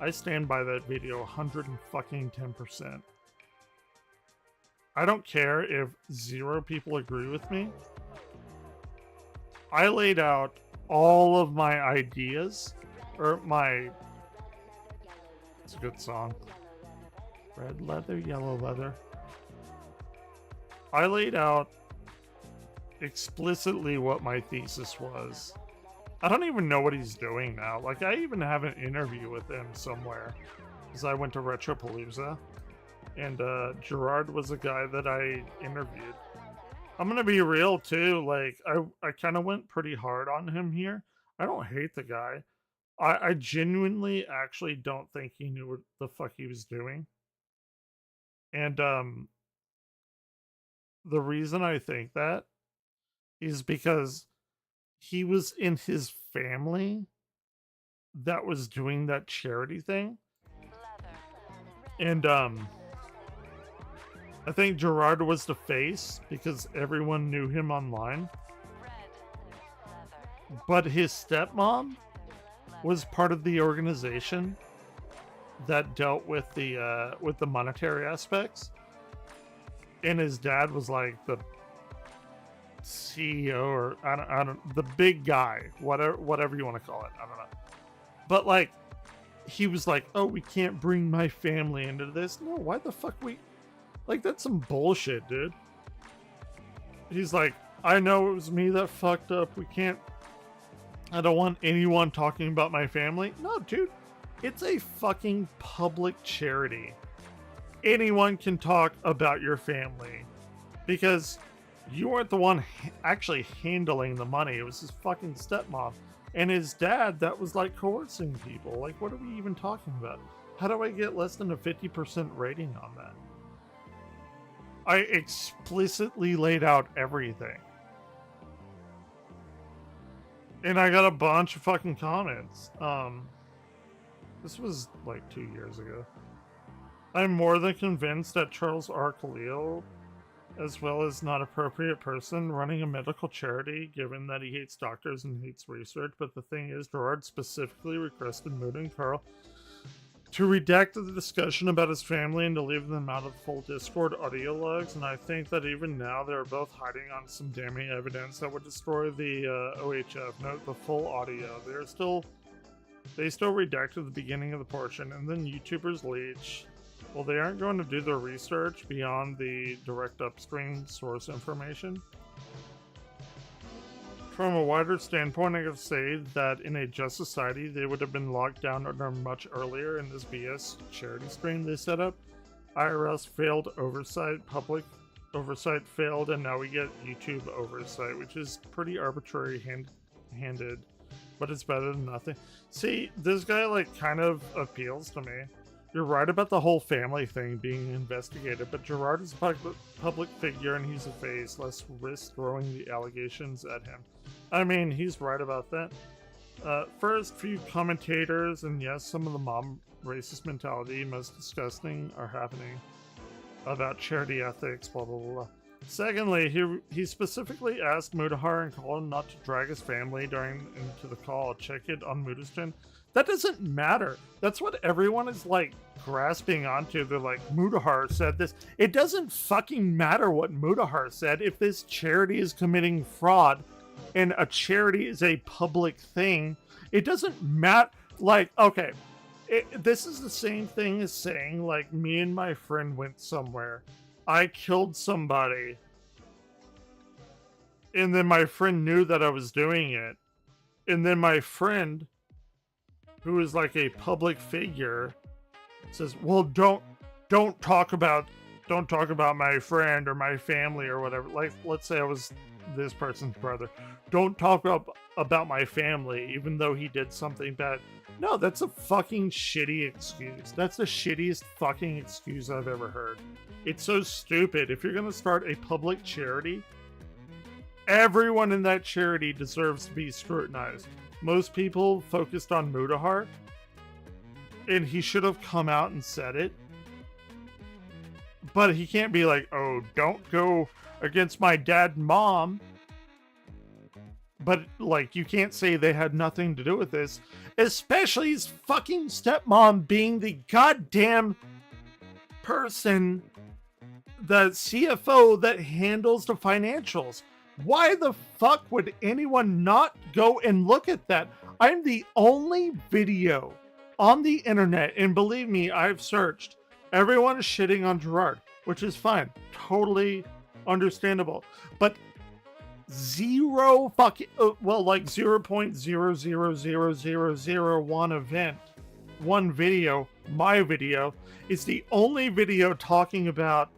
I stand by that video 110%. I don't care if 0 people agree with me. I laid out all of my ideas, or my... It's a good song. Red leather, yellow leather. I laid out explicitly what my thesis was. I don't even know what he's doing now. Like, I even have an interview with him somewhere. Because I went to Retropalooza. And Gerard was a guy that I interviewed. I'm gonna be real too, like, I kind of went pretty hard on him here. I don't hate the guy. I genuinely actually don't think he knew what the fuck he was doing. And the reason I think that is because he was in his family that was doing that charity thing. And I think Gerard was the face because everyone knew him online. But his stepmom was part of the organization that dealt with the monetary aspects. And his dad was like the CEO or I don't the big guy, whatever you want to call it. I don't know. But like he was like, "Oh, we can't bring my family into this." No, why the fuck we like that's some bullshit, dude. He's like, "I know it was me that fucked up. I don't want anyone talking about my family." No, dude. It's a fucking public charity. Anyone can talk about your family because you weren't the one actually handling the money. It was his fucking stepmom and his dad that was like coercing people. Like, what are we even talking about? How do I get less than a 50% rating on that? I explicitly laid out everything. And I got a bunch of fucking comments. This was like 2 years ago. I'm more than convinced that Charles R. Khalil, as well as not appropriate person running a medical charity, given that he hates doctors and hates research. But the thing is, Gerard specifically requested Mood and Carl to redact the discussion about his family and to leave them out of full Discord audio logs. And I think that even now they're both hiding on some damning evidence that would destroy the OHF. Note the full audio. They still redacted the beginning of the portion, and then YouTubers leech. Well, they aren't going to do their research beyond the direct upstream source information. From a wider standpoint, I could say that in a just society, they would have been locked down under much earlier in this BS charity stream they set up. IRS failed oversight, public oversight failed, and now we get YouTube oversight, which is pretty arbitrary handed, but it's better than nothing. See, this guy like kind of appeals to me. You're right about the whole family thing being investigated, but Gerard is a public figure and he's a face. Let's risk throwing the allegations at him. I mean, he's right about that. First, few commentators, and yes, some of the mob racist mentality, most disgusting, are happening about charity ethics, blah, blah, blah. Secondly, he specifically asked Mudahar and Colin not to drag his family into the call. Check it on Mudaston. That doesn't matter. That's what everyone is like grasping onto. They're like, Mudahar said this. It doesn't fucking matter what Mudahar said if this charity is committing fraud and a charity is a public thing. It doesn't matter. Like, okay, this is the same thing as saying, like, me and my friend went somewhere. I killed somebody. And then my friend knew that I was doing it. And then my friend, who is like a public figure, says, well, don't talk about my friend or my family or whatever. Like, let's say I was this person's brother. Don't talk about my family, even though he did something bad. No, that's a fucking shitty excuse. That's the shittiest fucking excuse I've ever heard. It's so stupid. If you're gonna start a public charity, everyone in that charity deserves to be scrutinized. Most people focused on Mudahar, and he should have come out and said it. But he can't be like, oh, don't go against my dad and mom. But, like, you can't say they had nothing to do with this. Especially his fucking stepmom being the goddamn person, the CFO that handles the financials. Why the fuck would anyone not go and look at that? I'm the only video on the internet, and believe me, I've searched. Everyone is shitting on Gerard, which is fine. Totally understandable. But zero fucking, well, like 0.000001 event, one video, my video, is the only video talking about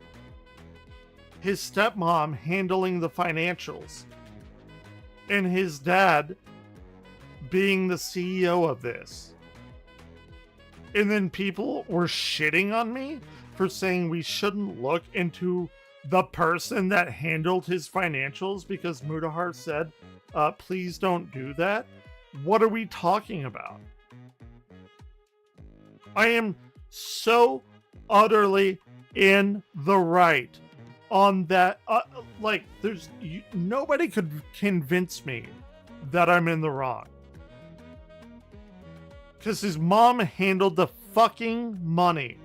his stepmom handling the financials and his dad being the CEO of this. And then people were shitting on me for saying we shouldn't look into the person that handled his financials because Mudahar said, please don't do that. What are we talking about? I am so utterly in the right on that. Like, nobody could convince me that I'm in the wrong. Because his mom handled the fucking money.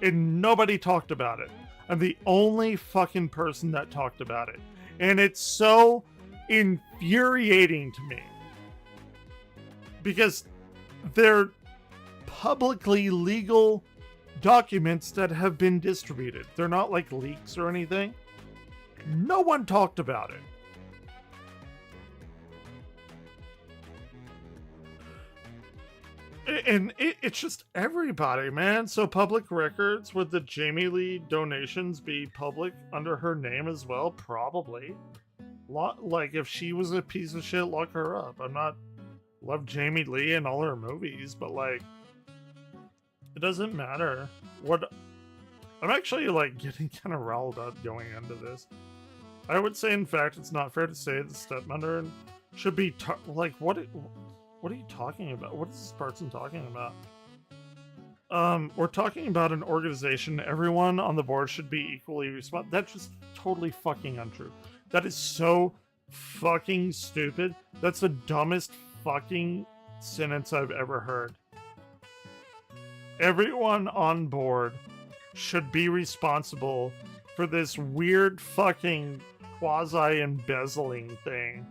And nobody talked about it. I'm the only fucking person that talked about it. And it's so infuriating to me. Because they're publicly legal documents that have been distributed. They're not like leaks or anything. No one talked about it. And it's just everybody, man. So public records, would the Jamie Lee donations be public under her name as well? Probably. Like, if she was a piece of shit, lock her up. Love Jamie Lee and all her movies, but like, it doesn't matter. I'm actually like getting kind of riled up going into this. I would say, in fact, it's not fair to say the stepmother should be like, what are you talking about? What is this person talking about? We're talking about an organization. Everyone on the board should be equally responsible. That's just totally fucking untrue. That is so fucking stupid. That's the dumbest fucking sentence I've ever heard. Everyone on board should be responsible for this weird fucking quasi-embezzling thing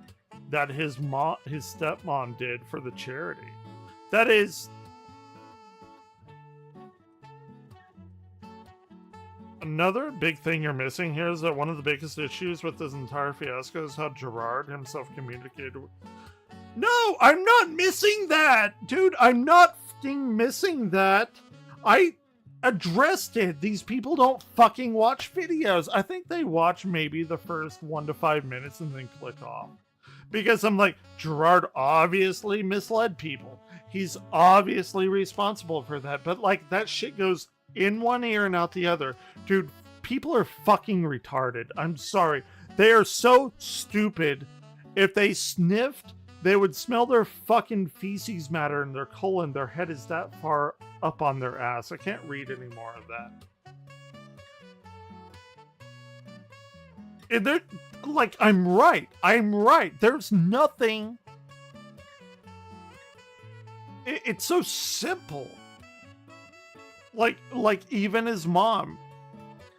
that his stepmom did for the charity. That is another big thing you're missing here, is that one of the biggest issues with this entire fiasco is how Gerard himself communicated with... No, I'm not missing that! Dude, I'm not fucking missing that! I addressed it. These people don't fucking watch videos. I think they watch maybe the first 1 to 5 minutes and then click off. Because I'm like, Gerard obviously misled people. He's obviously responsible for that. But like, that shit goes in one ear and out the other. Dude, people are fucking retarded. I'm sorry. They are so stupid. If they sniffed, they would smell their fucking feces matter in their colon. Their head is that far up on their ass. I can't read any more of that. And they're like, I'm right. There's nothing. It's so simple. Like even his mom.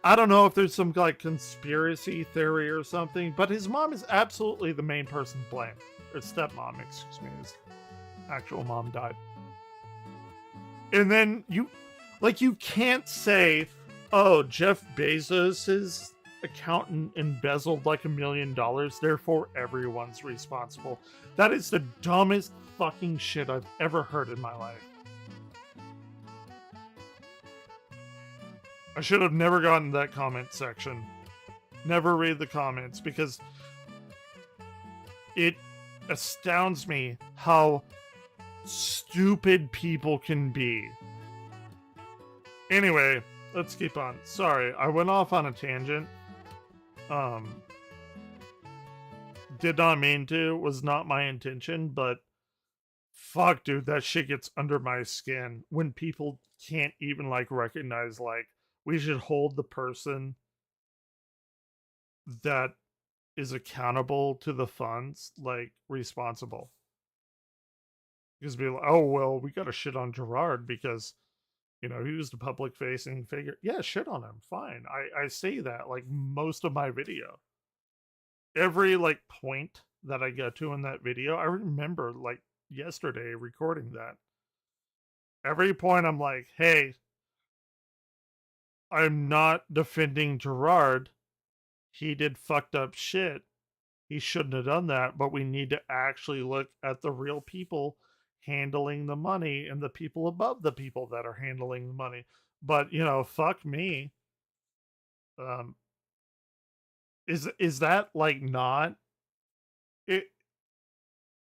I don't know if there's some like conspiracy theory or something, but his mom is absolutely the main person to blame. Or stepmom, excuse me. His actual mom died. And then you can't say, oh, Jeff Bezos accountant embezzled like $1 million, therefore everyone's responsible. That is the dumbest fucking shit I've ever heard in my life. I should have never gotten that comment section. Never read the comments, because it astounds me how stupid people can be. Anyway, let's keep on. Sorry, I went off on a tangent. Did not mean to, was not my intention, but fuck, dude, that shit gets under my skin when people can't even, like, recognize, like, we should hold the person that is accountable to the funds, like, responsible. Because be like, oh, well, we got to shit on Gerard because, you know, he was the public facing figure. Yeah, shit on him. Fine. I say that, like, most of my video. Every, like, point that I get to in that video, I remember, like, yesterday recording that. Every point I'm like, hey, I'm not defending Gerard. He did fucked up shit. He shouldn't have done that, but we need to actually look at the real people handling the money and the people above the people that are handling the money. But, you know, fuck me. Is that, like, not it?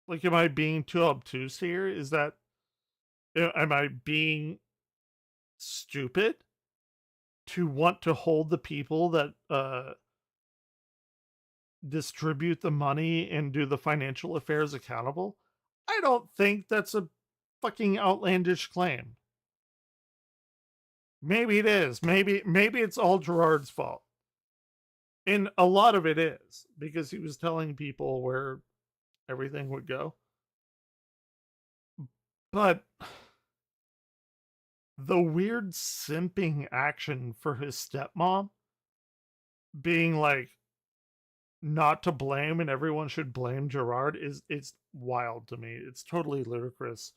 Like, am I being too obtuse here? Is that, am I being stupid to want to hold the people that distribute the money and do the financial affairs accountable? I don't think that's a fucking outlandish claim. Maybe it is. Maybe it's all Gerard's fault. And a lot of it is, because he was telling people where everything would go. But the weird simping action for his stepmom being like not to blame and everyone should blame Gerard it's wild to me. It's totally ludicrous.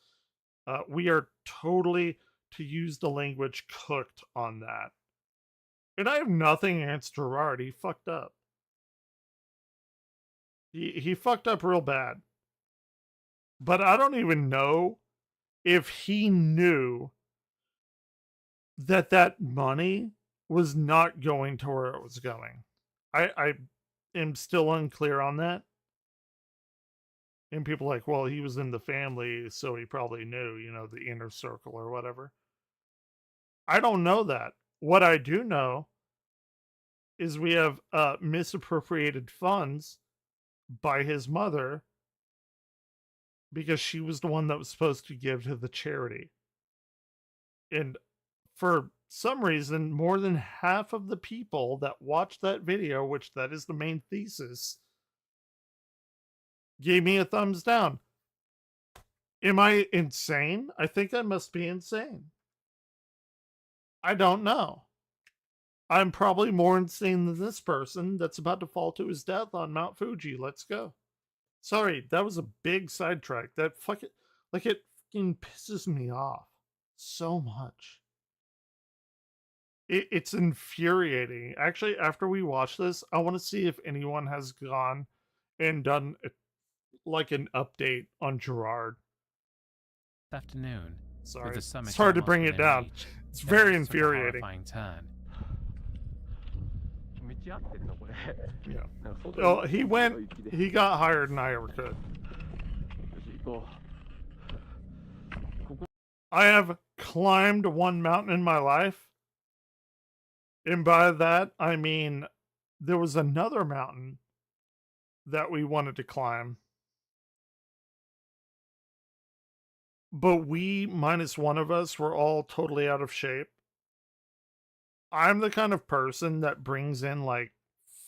We are totally, to use the language, cooked on that. And I have nothing against Gerard. He fucked up. He fucked up real bad. But I don't even know if he knew that that money was not going to where it was going. I am still unclear on that. And people are like, well, he was in the family, so he probably knew, you know, the inner circle or whatever. I don't know that. What I do know is we have misappropriated funds by his mother because she was the one that was supposed to give to the charity. And for some reason, more than half of the people that watched that video, which that is the main thesis, gave me a thumbs down. Am I insane? I think I must be insane. I don't know. I'm probably more insane than this person that's about to fall to his death on Mount Fuji. Let's go. Sorry, that was a big sidetrack. That it fucking pisses me off so much. It's infuriating. Actually, after we watch this, I want to see if anyone has gone and done like an update on Gerard. This afternoon. Sorry, with the summit it's hard to almost bring it within down. reach, It's the very news took a infuriating. horrifying turn. Yeah. Well, he got higher than I ever could. I have climbed one mountain in my life. And by that, I mean, there was another mountain that we wanted to climb. But we, minus one of us, were all totally out of shape. I'm the kind of person that brings in like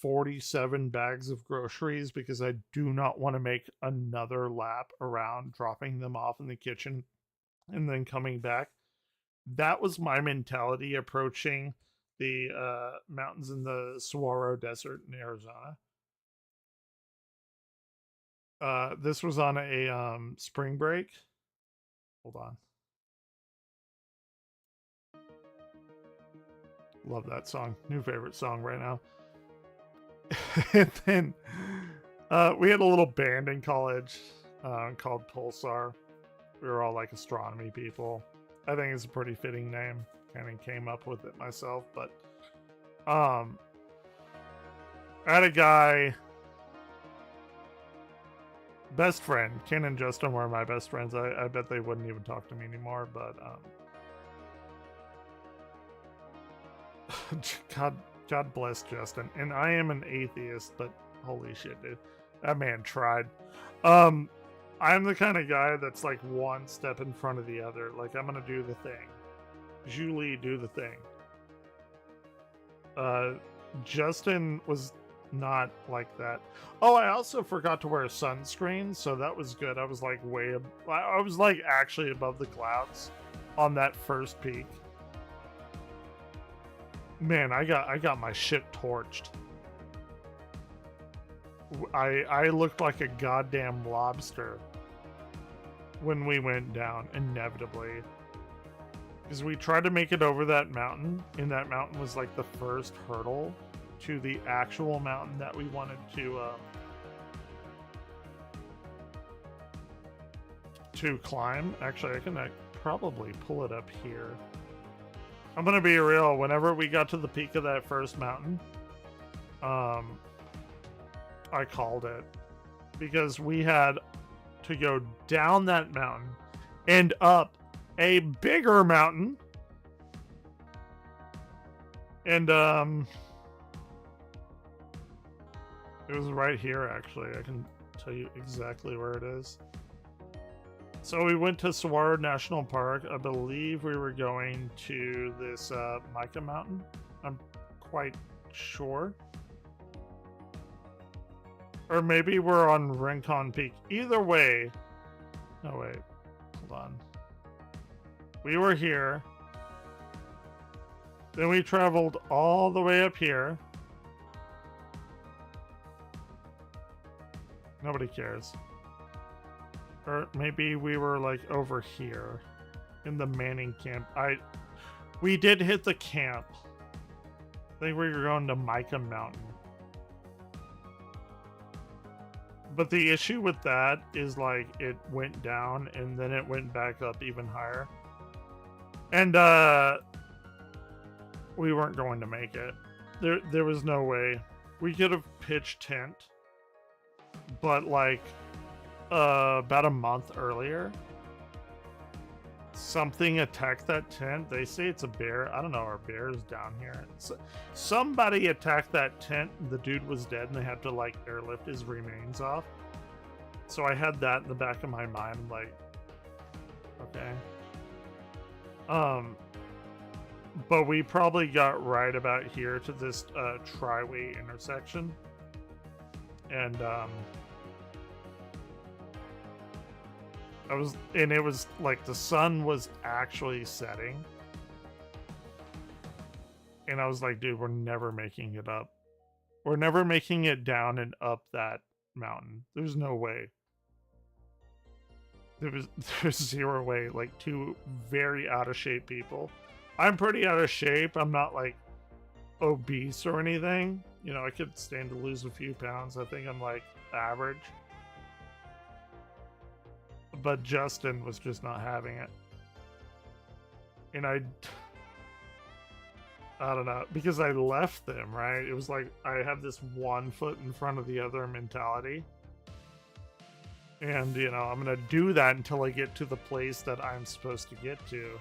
47 bags of groceries because I do not want to make another lap around dropping them off in the kitchen and then coming back. That was my mentality approaching the mountains in the Saguaro Desert in Arizona. This was on a spring break. Hold on. Love that song. New favorite song right now. And then we had a little band in college called Pulsar. We were all like astronomy people. I think it's a pretty fitting name. Kind of came up with it myself, but I had a guy, best friend. Ken and Justin were my best friends. I bet they wouldn't even talk to me anymore, but God bless Justin. And I am an atheist, but holy shit, dude. That man tried. I'm the kind of guy that's like one step in front of the other. Like, I'm gonna do the thing. Julie, do the thing. Justin was not like that. Oh, I also forgot to wear sunscreen, so that was good. I was like I was like actually above the clouds on that first peak. Man, I got my shit torched. I looked like a goddamn lobster when we went down, inevitably. Because we tried to make it over that mountain, and that mountain was like the first hurdle to the actual mountain that we wanted to climb. Actually, I can probably pull it up here. I'm gonna be real, whenever we got to the peak of that first mountain, I called it. Because we had to go down that mountain and up a bigger mountain. And it was right here, actually. I can tell you exactly where it is. So we went to Saguaro National Park. I believe we were going to this Mica Mountain. I'm quite sure. Or maybe we're on Rincon Peak. Either way. No, wait. Hold on. We were here. Then we traveled all the way up here. Nobody cares. Or maybe we were like over here in the Manning camp. We did hit the camp. I think we were going to Mica Mountain. But the issue with that is like it went down and then it went back up even higher. And we weren't going to make it. There was no way. We could have pitched tent, but like about a month earlier, something attacked that tent. They say it's a bear. I don't know. Our bear is down here. Somebody attacked that tent. The dude was dead, and they had to like airlift his remains off. So I had that in the back of my mind. I'm like, okay. But we probably got right about here to this tri-way intersection, and it was like the sun was actually setting, and I was like, dude, we're never making it up. We're never making it down and up that mountain. There's no way. There's zero way. Like, two very out of shape people. I'm pretty out of shape. I'm not like obese or anything. You know, I could stand to lose a few pounds. I think I'm like average. But Justin was just not having it. And I don't know, because I left them, right? It was like I have this 1 foot in front of the other mentality. And, you know, I'm going to do that until I get to the place that I'm supposed to get to.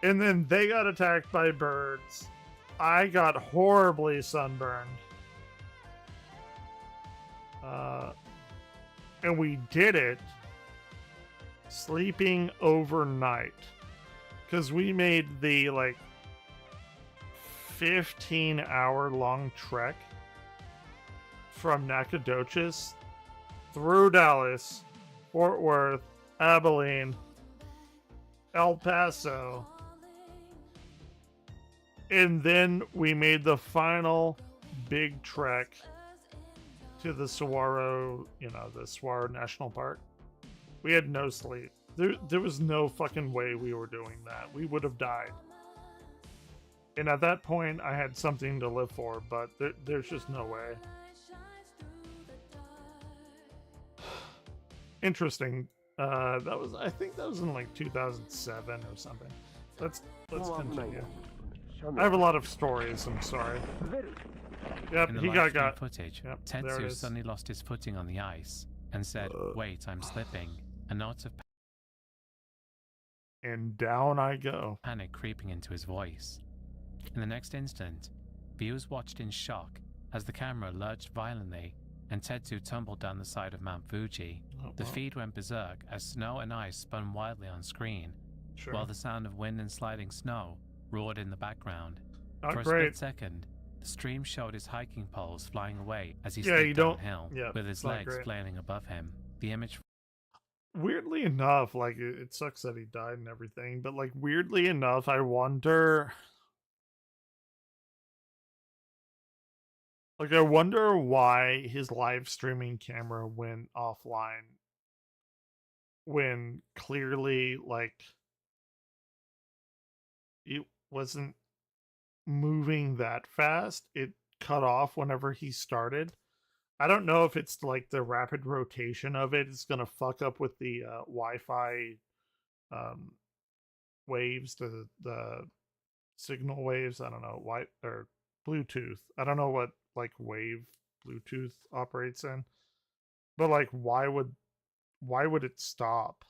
And then they got attacked by birds. I got horribly sunburned. And we did it sleeping overnight. Because we made the, like, 15-hour long trek from Nacogdoches through Dallas, Fort Worth, Abilene, El Paso, and then we made the final big trek to the Saguaro, the Saguaro National Park. We had no sleep. There was no fucking way we were doing that. We would have died. And at that point, I had something to live for, but there's just no way. Interesting. I think that was in like 2007 or something. Let's continue. I have a lot of stories. I'm sorry. Yep, In the he live got footage, Yep, there it Tetsu is. suddenly lost his footing on the ice and said, "Wait, I'm slipping." A note of And down I go. panic creeping into his voice. In the next instant, viewers watched in shock as the camera lurched violently and Tetsu tumbled down the side of Mount Fuji. The feed went berserk as snow and ice spun wildly on screen, Sure. while the sound of wind and sliding snow roared in the background. Not For a great. split second, the stream showed his hiking poles flying away as he Yeah, slid you don't- downhill, yeah, with it's his not legs great. flailing above him. The image Weirdly enough, like it sucks that he died and everything, but like weirdly enough, I wonder. Like I wonder why his live streaming camera went offline when clearly like it wasn't moving that fast. It cut off whenever he started. I don't know if it's like the rapid rotation of it is gonna fuck up with the Wi-Fi waves, the signal waves. I don't know why, or Bluetooth. I don't know what like wave Bluetooth operates in, but like why would it stop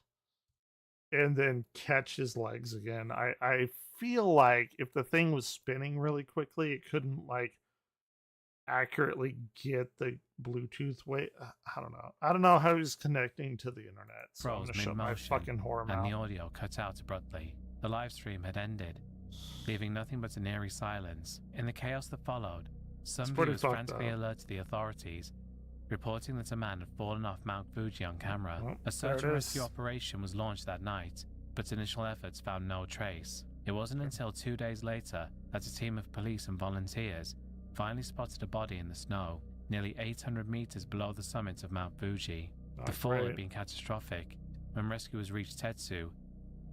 and then catch his legs again? I feel like if the thing was spinning really quickly, it couldn't like accurately get the Bluetooth way. I don't know. I don't know how he's connecting to the internet. So I'm froze gonna shut my mid-motion, fucking horror and mouth. the audio cut out abruptly. The live stream had ended, leaving nothing but an eerie silence. In the chaos that followed, some pretty viewers fucked frantically up. alerted the authorities, reporting that a man had fallen off Mount Fuji on camera. Well, A search there and it rescue is. operation was launched that night, but initial efforts found no trace. It wasn't until 2 days later that a team of police and volunteers finally spotted a body in the snow, nearly 800 meters below the summit of Mount Fuji. Not The fall great. had been catastrophic. When rescuers reached Tetsu,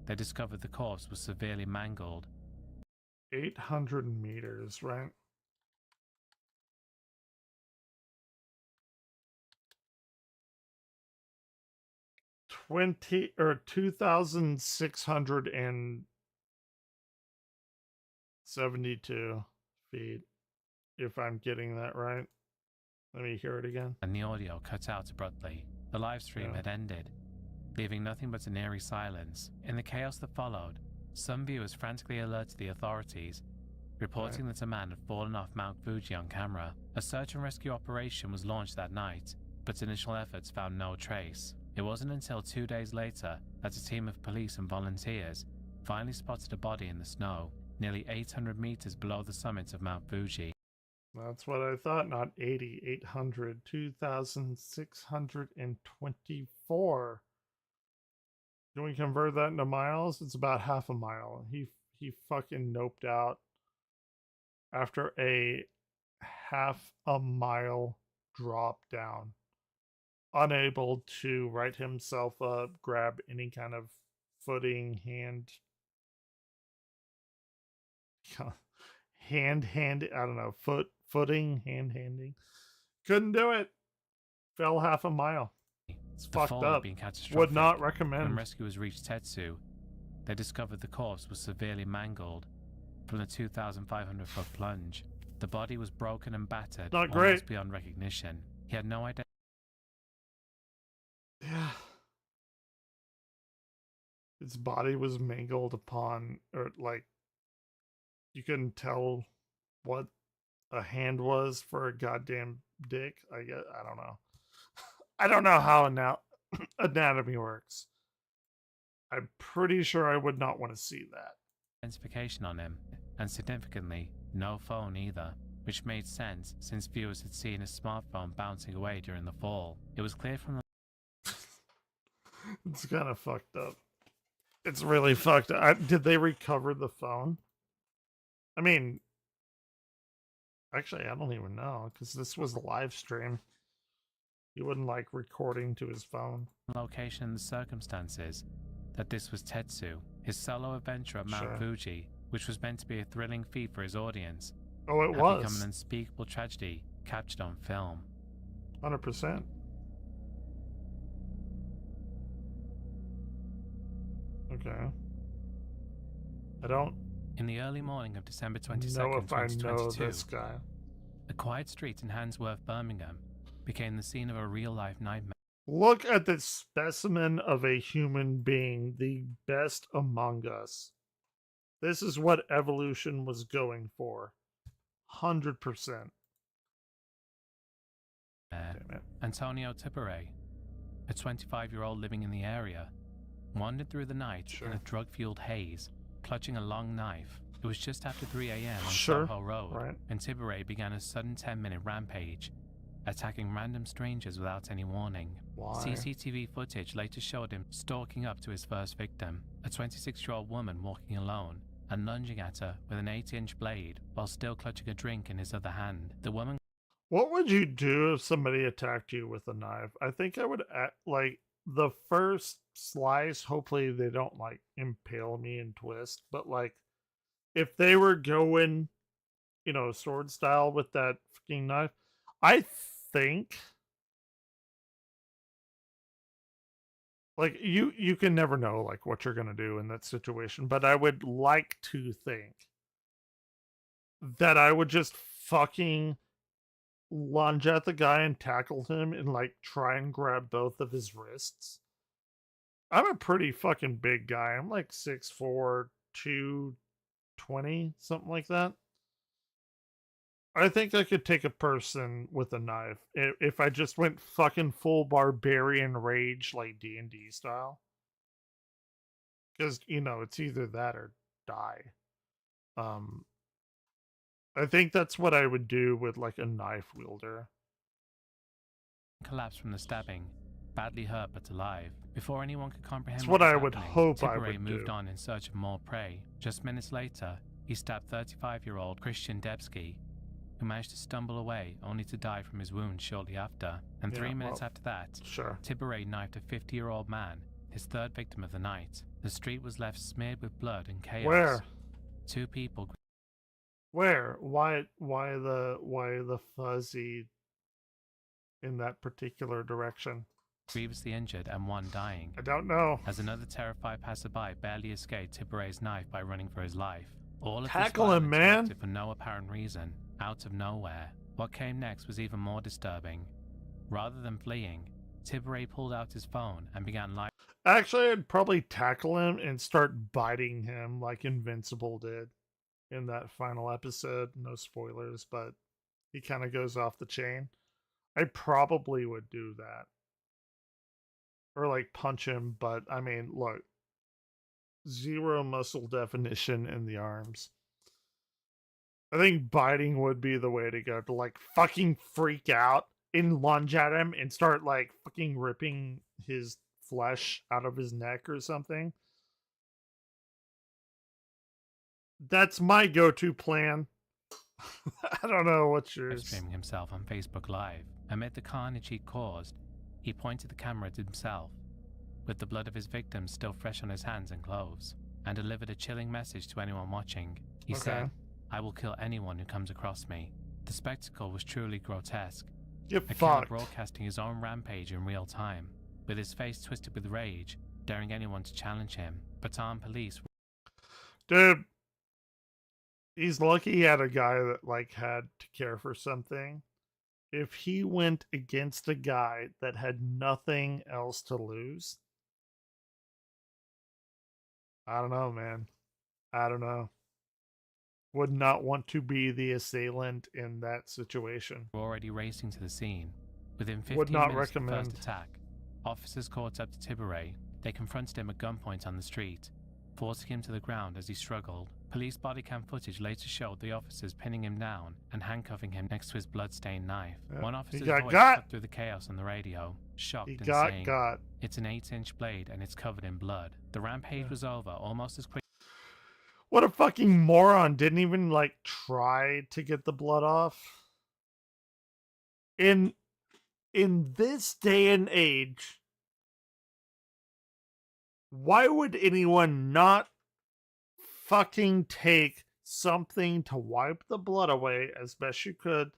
they discovered the corpse was severely mangled. 800 meters, right? Twenty or 2,672 feet, if I'm getting that right. Let me hear it again. And the audio cut out abruptly. The live stream Yeah. had ended, leaving nothing but an eerie silence. In the chaos that followed, some viewers frantically alerted the authorities, reporting that a man had fallen off Mount Fuji on camera. A search and rescue operation was launched that night, but initial efforts found no trace. It wasn't until 2 days later that a team of police and volunteers finally spotted a body in the snow, nearly 800 meters below the summit of Mount Fuji. That's what I thought, not 80, 800, 2,624. Can we convert that into miles? It's about half a mile. He fucking noped out after a half a mile drop down. Unable to right himself up, grab any kind of footing, I don't know, footing, handing. Couldn't do it. Fell half a mile. It's The fucked fall up. had been catastrophic. Would not When recommend. rescuers reached Tetsu, they discovered the corpse was severely mangled from the 2,500-foot plunge. The body was broken and battered, Not almost great. beyond recognition. He had no idea. Yeah. Its body was mangled upon, or like, you couldn't tell what a hand was for a goddamn dick. I guess, I don't know. I don't know how anatomy works. I'm pretty sure I would not want to see that. Identification on him, and significantly, no phone either, which made sense since viewers had seen his smartphone bouncing away during the fall. It was clear from the It's kind of fucked up. It's really fucked up. Did they recover the phone? I mean, actually, I don't even know, because this was a live stream. He wouldn't like recording to his phone. location and the circumstances that this was Tetsu, his solo adventure at Mount Sure. Fuji, which was meant to be a thrilling feat for his audience, Oh, it had become was. an unspeakable tragedy captured on film. 100%. Okay. I don't In the early morning of December know 22nd, if I know 2022, this guy. a quiet street in Handsworth, Birmingham, became the scene of a real-life nightmare. Look at this specimen of a human being, the best among us. This is what evolution was going for. 100%. Damn it. Antonio Tiburet, a 25-year-old living in the area, wandered through the night in a drug-fueled haze, clutching a long knife. It was just after 3 a.m. on Soho Road, and Tiburet began a sudden 10-minute rampage, attacking random strangers without any warning. Why? CCTV footage later showed him stalking up to his first victim, a 26-year-old woman walking alone, and lunging at her with an 8-inch blade while still clutching a drink in his other hand. The woman... What would you do if somebody attacked you with a knife? I think I would, like, the first slice, hopefully they don't, like, impale me and twist, but, like, if they were going, you know, sword style with that fucking knife, I think, like, you can never know, like, what you're gonna do in that situation, but I would like to think that I would just fucking lunge at the guy and tackle him and, like, try and grab both of his wrists. I'm a pretty fucking big guy. I'm like 6'4", 220, something like that. I think I could take a person with a knife if I just went fucking full barbarian rage, like D&D style. Because, you know, it's either that or die. I think that's what I would do with, like, a knife wielder. collapsed from the stabbing, badly hurt but alive. Before anyone could comprehend It's what I was would happening, hope I Tiburet would moved do. on in search of more prey. Just minutes later, he stabbed 35-year-old Christian Debsky, who managed to stumble away only to die from his wounds shortly after. And 3 minutes after that, Tiburet knifed a 50-year-old man, his third victim of the night. The street was left smeared with blood and chaos. Where? Two people... Where? Why the fuzzy in that particular direction? grievously injured and one dying. I don't know. As another terrified passerby barely escaped Tiburet's knife by running for his life. All of Tackle this him, violence man! erupted for no apparent reason, out of nowhere. What came next was even more disturbing. Rather than fleeing, Tiburet pulled out his phone and began live. Actually, I'd probably tackle him and start biting him like Invincible did in that final episode. No spoilers, but he kind of goes off the chain. I probably would do that. Or like punch him, but I mean, look. Zero muscle definition in the arms. I think biting would be the way to go. To like fucking freak out and lunge at him and start like fucking ripping his flesh out of his neck or something. That's my go-to plan. I don't know what's yours. Streaming himself on Facebook Live. Amid the carnage he caused, he pointed the camera at himself, with the blood of his victims still fresh on his hands and clothes, and delivered a chilling message to anyone watching. He said, "I will kill anyone who comes across me." The spectacle was truly grotesque. Get a killer fucked. broadcasting his own rampage in real time, with his face twisted with rage, daring anyone to challenge him. But armed police... Dude, he's lucky he had a guy that like had to care for something. If he went against a guy that had nothing else to lose, I don't know, man. I don't know. Would not want to be the assailant in that situation. were already racing to the scene. Within 15 Would not minutes of the recommend. first attack, officers caught up to Tiburet. They confronted him at gunpoint on the street, forcing him to the ground as he struggled. Police body cam footage later showed the officers pinning him down and handcuffing him next to his blood-stained knife. Yeah. One officer's got voice got. cut through the chaos on the radio, shocked He and got saying, got. "It's an 8-inch blade and it's covered in blood." The rampage was over almost as quick. What a fucking moron. Didn't even like try to get the blood off. In this day and age, why would anyone not fucking take something to wipe the blood away as best you could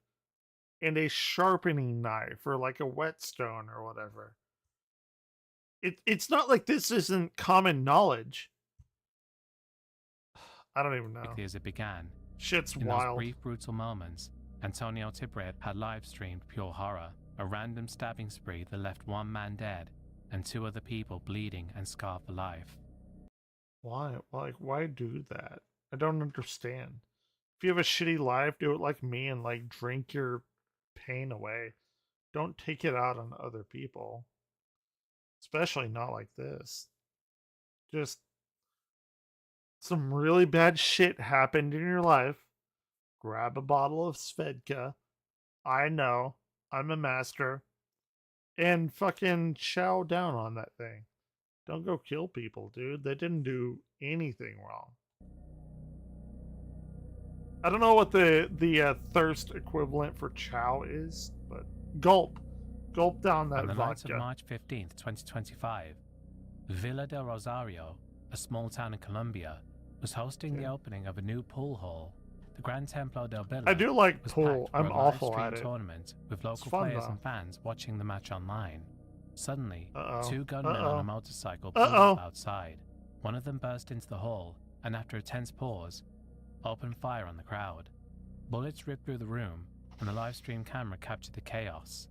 and a sharpening knife or like a whetstone or whatever. It's not like this isn't common knowledge. I don't even know. Quickly as it began. Shit's In wild. those brief, brutal moments, Antonio Tibret had live-streamed pure horror, a random stabbing spree that left one man dead and 2 other people bleeding and scarred for life. Why? Like, why do that? I don't understand. If you have a shitty life, do it like me and like drink your pain away. Don't take it out on other people. Especially not like this. Just some really bad shit happened in your life. Grab a bottle of Svedka. I know. I'm a master. And fucking chow down on that thing. Don't go kill people, dude. They didn't do anything wrong. I don't know what the thirst equivalent for chow is, but gulp. Gulp down that On the night of vodka. March 15th, 2025, Villa del Rosario, a small town in Colombia, was hosting the opening of a new pool hall. The Gran Templo del Villa I do like was pool. packed for I'm a awful live-stream at it. tournament with local fun, players though. and fans watching the match online. Suddenly, Uh-oh. 2 gunmen on a motorcycle pulled Uh-oh. up outside. One of them burst into the hall and, after a tense pause, opened fire on the crowd. Bullets ripped through the room, and the live stream camera captured the chaos.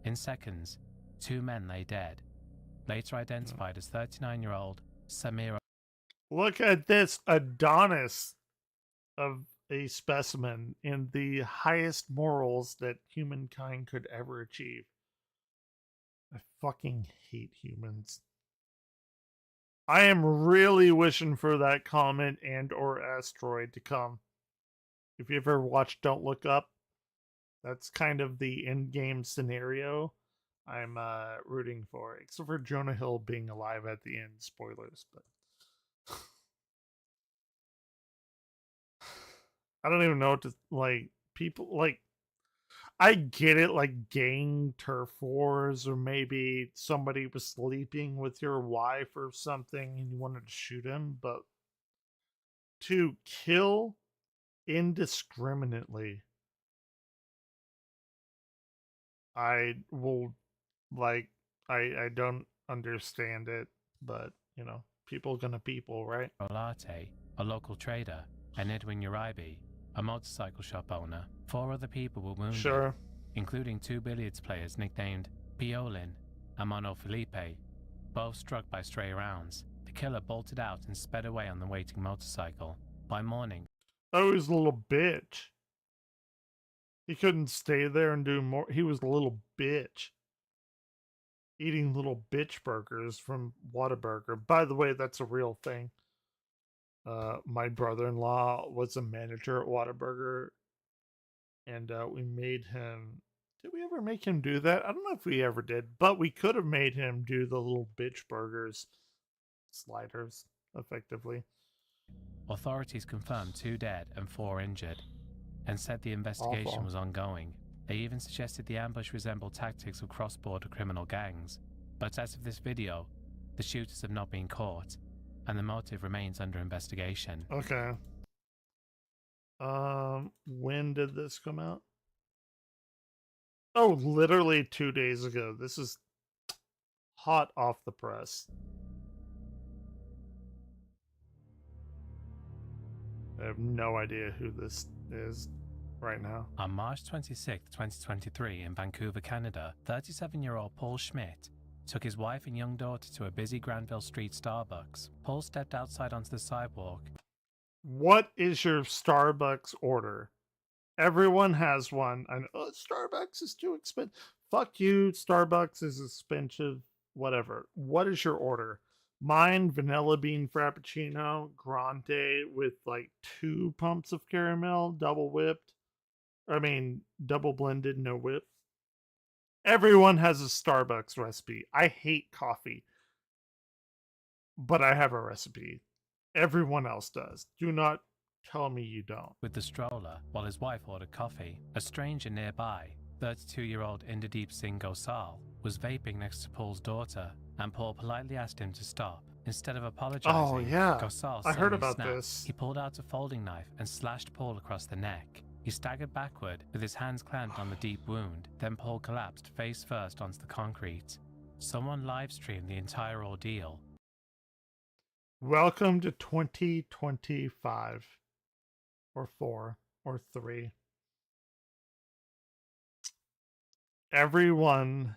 In seconds, 2 men lay dead, later identified as 39-year-old Samira. Look at this Adonis of a specimen in the highest morals that humankind could ever achieve. I fucking hate humans. I am really wishing for that comet and or asteroid to come. If you ever watched Don't Look Up, that's kind of the end game scenario I'm rooting for, except for Jonah Hill being alive at the end. Spoilers, but I don't even know what to like. People like, I get it, like gang turf wars, or maybe somebody was sleeping with your wife or something and you wanted to shoot him, but to kill indiscriminately, I will like, I don't understand it, but you know, people gonna people, right? Olarte, a local trader, and Edwin Uribe, a motorcycle shop owner. 4 other people were wounded, Sure. including 2 billiards players nicknamed Piolin and Mono Felipe, both struck by stray rounds. The killer bolted out and sped away on the waiting motorcycle. By morning, Oh, he was a little bitch. He couldn't stay there and do more. He was a little bitch. Eating little bitch burgers from Whataburger. By the way, that's a real thing. My brother-in-law was a manager at Whataburger, and we made him. Did we ever make him do that? I don't know if we ever did, but we could have made him do the little bitch burgers sliders effectively. authorities confirmed 2 dead and 4 injured, and said the investigation Awful. was ongoing. They even suggested the ambush resembled tactics of cross-border criminal gangs. But as of this video, the shooters have not been caught, and the motive remains under investigation. Okay. When did this come out? Oh, literally 2 days ago. This is hot off the press. I have no idea who this is right now. On March 26, 2023, in Vancouver, Canada, 37-year-old Paul Schmidt took his wife and young daughter to a busy Granville Street Starbucks. Paul stepped outside onto the sidewalk. What is your Starbucks order? Everyone has one. I know Starbucks is too expensive. Fuck you, Starbucks is expensive. Whatever. What is your order? Mine, vanilla bean frappuccino, grande with like 2 pumps of caramel, double whipped. I mean, double blended, no whip. Everyone has a Starbucks recipe. I hate coffee, but I have a recipe. Everyone else does. Do not tell me you don't. With the stroller, while his wife ordered coffee, a stranger nearby, 32-year-old Inderdeep Singh Gosal, was vaping next to Paul's daughter. and Paul politely asked him to stop. Instead of apologizing, Oh, yeah. Gosal I heard suddenly about snapped. this. He pulled out a folding knife and slashed Paul across the neck. He staggered backward with his hands clamped on the deep wound. Then Paul collapsed face first onto the concrete. Someone live-streamed the entire ordeal. Welcome to 2025. Or 4. Or 3. Everyone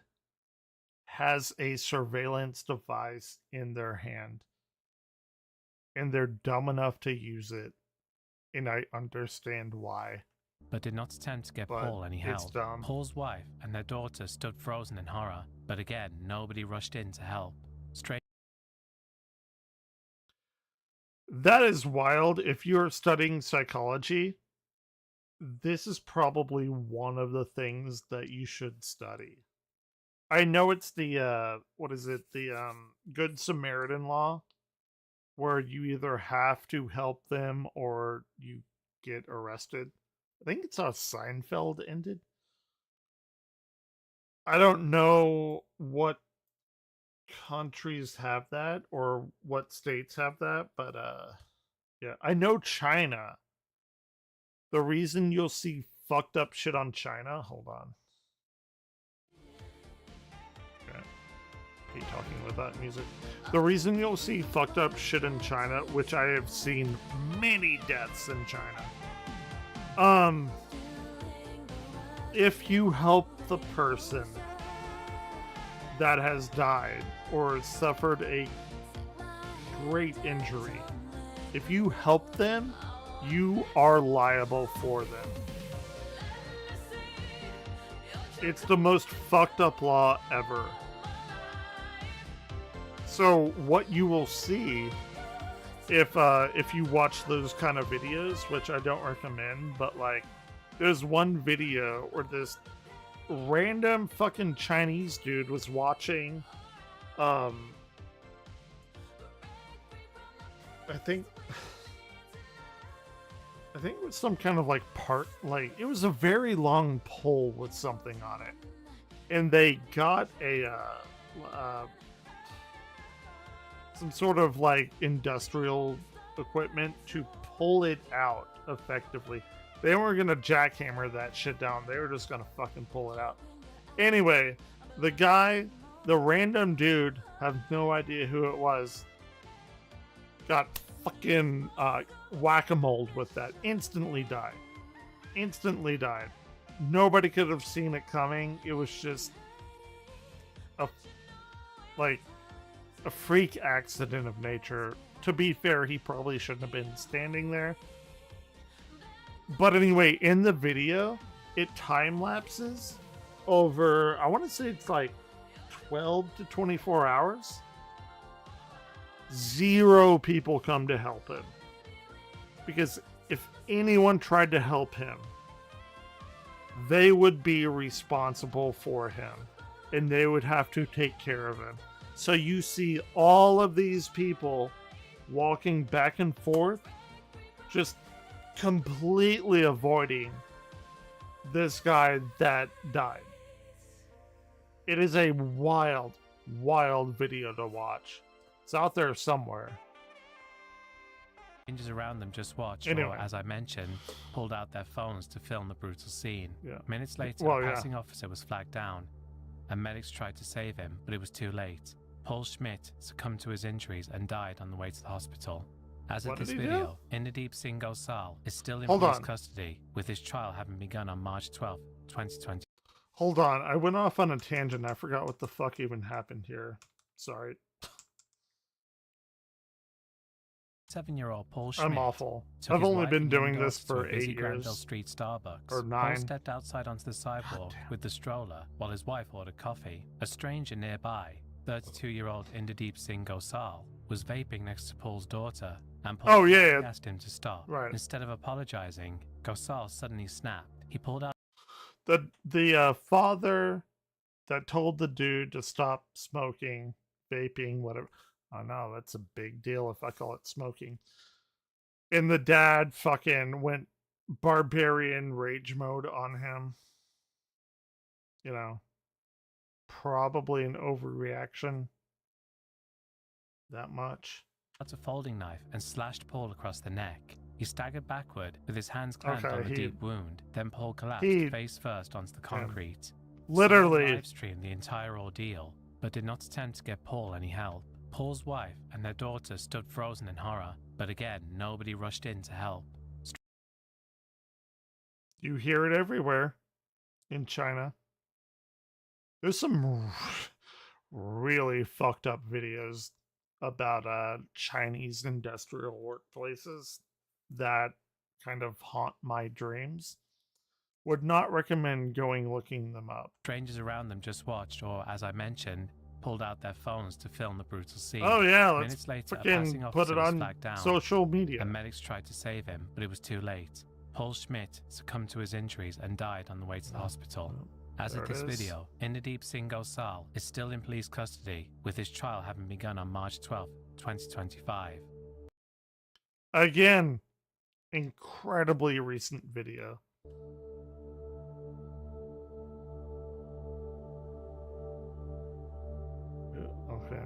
has a surveillance device in their hand. And they're dumb enough to use it. And I understand why. But did not attempt to get But Paul any it's help. dumb. Paul's wife and their daughter stood frozen in horror, but again, nobody rushed in to help. Straight That is wild. If you're studying psychology, this is probably one of the things that you should study. I know it's the what is it? The Good Samaritan law, where you either have to help them or you get arrested. I think it's how Seinfeld ended. I don't know what countries have that or what states have that, but yeah, I know China. The reason you'll see fucked up shit on China, hold on. Okay. Keep talking with that music. The reason you'll see fucked up shit in China, which I have seen many deaths in China. If you help the person that has died or suffered a great injury, if you help them, you are liable for them. It's the most fucked up law ever. So what you will see if you watch those kind of videos, which I don't recommend, but like there's one video where this random fucking Chinese dude was watching I think it was some kind of like part, like it was a very long pole with something on it, and they got a some sort of like industrial equipment to pull it out effectively. They weren't gonna jackhammer that shit down, they were just gonna fucking pull it out. Anyway, the random dude, have no idea who it was, got fucking whack-a-mole with that. Instantly died. Nobody could have seen it coming. It was just a freak accident of nature. To be fair, he probably shouldn't have been standing there. But anyway, in the video, it time lapses over, I want to say it's like 12 to 24 hours. 0 people come to help him. Because if anyone tried to help him, they would be responsible for him. And they would have to take care of him. So you see all of these people walking back and forth, just completely avoiding this guy that died. It is a wild, wild video to watch. It's out there somewhere. Strangers around them just watched, Anyway. or, as I mentioned, pulled out their phones to film the brutal scene. Yeah. Minutes later, Well, a yeah. passing officer was flagged down, and medics tried to save him, but it was too late. Paul Schmidt succumbed to his injuries and died on the way to the hospital. As of What this did he do? video, Inderdeep Singh Gosal is still in Hold police on. custody, with his trial having begun on March 12, 2020. Hold on, I went off on a tangent. I forgot what the fuck even happened here. Sorry. 7-year-old Paul Schmidt. I'm awful. took I've his only wife been and young doing this daughter to for a busy 8 Granville years. Street Starbucks. Or Paul 9. stepped outside onto the sidewalk with the stroller while his wife ordered coffee. A stranger nearby, 32-year-old Inderdeep Singh Gosal, was vaping next to Paul's daughter, and Paul Oh, yeah. asked him to stop. Right. Instead of apologizing, Gosal suddenly snapped. He pulled out The father that told the dude to stop smoking, vaping, whatever. I know that's a big deal if I call it smoking. And the dad fucking went barbarian rage mode on him. You know, probably an overreaction. that much. Got a folding knife and slashed Paul across the neck. He staggered backward with his hands clamped Okay, on the he- deep wound. Then Paul collapsed he- face first onto the concrete. Literally. Someone live-streamed the entire ordeal, but did not attempt to get Paul any help. Paul's wife and their daughter stood frozen in horror, but again, nobody rushed in to help. You hear it everywhere in China. There's some really fucked up videos about Chinese industrial workplaces that kind of haunt my dreams. Would not recommend going looking them up. Strangers around them just watched, or as I mentioned, pulled out their phones to film the brutal scene. Oh yeah, let's Minutes later, a passing freaking officer put it was on flagged down, social media. and medics tried to save him, but it was too late. Paul Schmidt succumbed to his injuries and died on the way to the hospital. As There of it this is. video, Inderdeep Singh Gosal is still in police custody, with his trial having begun on March 12, 2025. Again, incredibly recent video. Okay.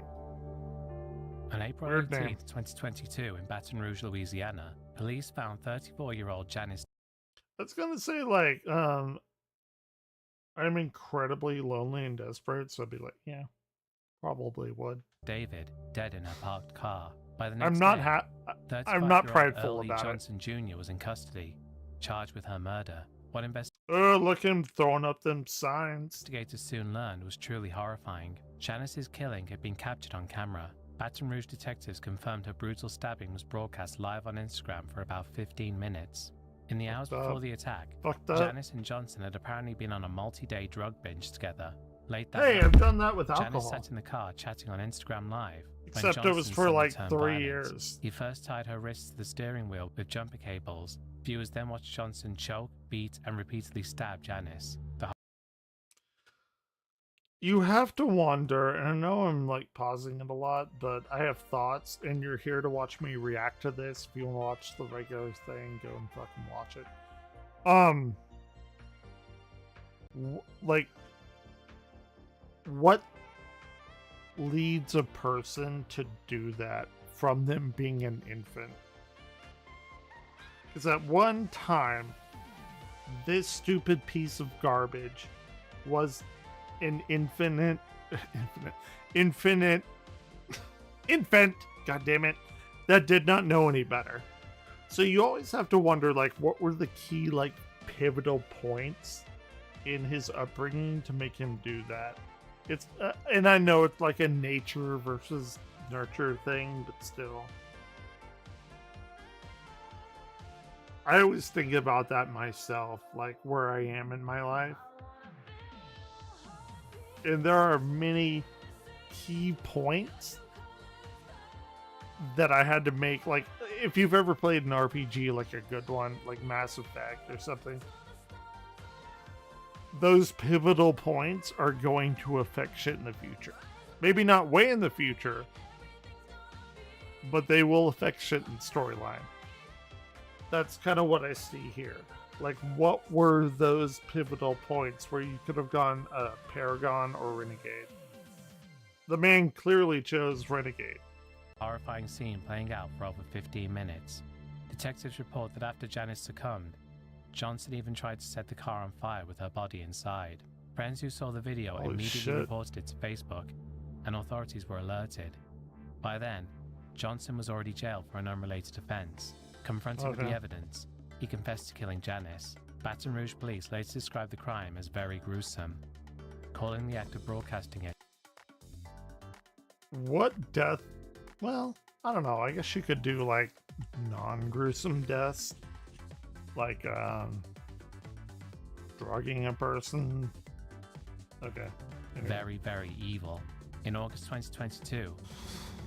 On April Weird 18, name. 2022, in Baton Rouge, Louisiana, police found 34-year-old Janice I was gonna say like I'm incredibly lonely and desperate, so I'd be like, yeah, probably would. David dead in her parked car. By the next I'm not day, I'm not 35-year-old prideful Early about Johnson Jr. was in custody, charged with her murder. What it. Oh, look him throwing up them signs. investigators soon learned was truly horrifying. Janice's killing had been captured on camera. Baton Rouge detectives confirmed her brutal stabbing was broadcast live on Instagram for about 15 minutes. In the hours Fucked up. before the attack, Fucked up. Janice and Johnson had apparently been on a multi-day drug binge together. Late that Hey, night, I've done that with Janice alcohol. sat in the car chatting on Instagram Live. when Except it was Johnson for suddenly like turned 3 violent. years. He first tied her wrists to the steering wheel with jumper cables. Viewers then watched Johnson choke, beat, and repeatedly stab Janice. The You have to wonder, and I know I'm like pausing it a lot, but I have thoughts, and you're here to watch me react to this. If you want to watch the regular thing, go and fucking watch it. Like, what leads a person to do that from them being an infant? Because at one time, this stupid piece of garbage was an infant, god damn it, that did not know any better. So you always have to wonder, like, what were the key, like, pivotal points in his upbringing to make him do that? It's, and I know it's like a nature versus nurture thing, but still. I always think about that myself, like where I am in my life. And there are many key points that I had to make. Like, if you've ever played an RPG, like a good one, like Mass Effect or something, those pivotal points are going to affect shit in the future. Maybe not way in the future, but they will affect shit in storyline. That's kind of what I see here. Like, what were those pivotal points where you could have gone Paragon or Renegade? The man clearly chose Renegade. horrifying scene playing out for over 15 minutes. Detectives report that after Janice succumbed, Johnson even tried to set the car on fire with her body inside. Friends who saw the video Holy immediately shit. reported it to Facebook, and authorities were alerted. By then, Johnson was already jailed for an unrelated offense. Confronted with the Okay. evidence, he confessed to killing Janice. Baton Rouge police later described the crime as very gruesome, calling the act of broadcasting it What death? Well, I don't know. I guess you could do like non-gruesome deaths, like drugging a person. Okay. Anyway. very, very evil. In August 2022,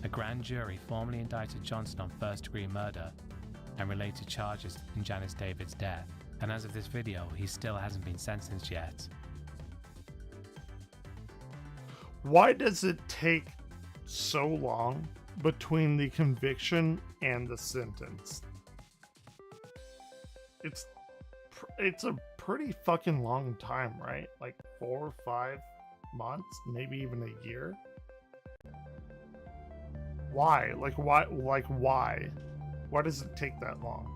a grand jury formally indicted Johnson on first-degree murder and related charges in Janice David's death. And as of this video, he still hasn't been sentenced yet. Why does it take so long between the conviction and the sentence? It's a pretty fucking long time, right? Like 4 or 5 months, maybe even a year. Why? Like why? Like why? Why does it take that long?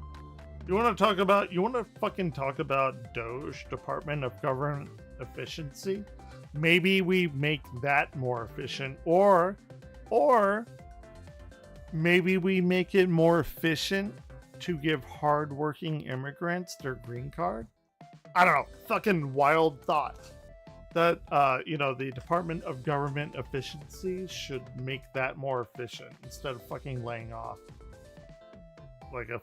You want to fucking talk about Doge, Department of Government Efficiency? Maybe we make that more efficient, or maybe we make it more efficient to give hardworking immigrants their green card? I don't know. Fucking wild thought. That, the Department of Government Efficiency should make that more efficient instead of fucking laying off like a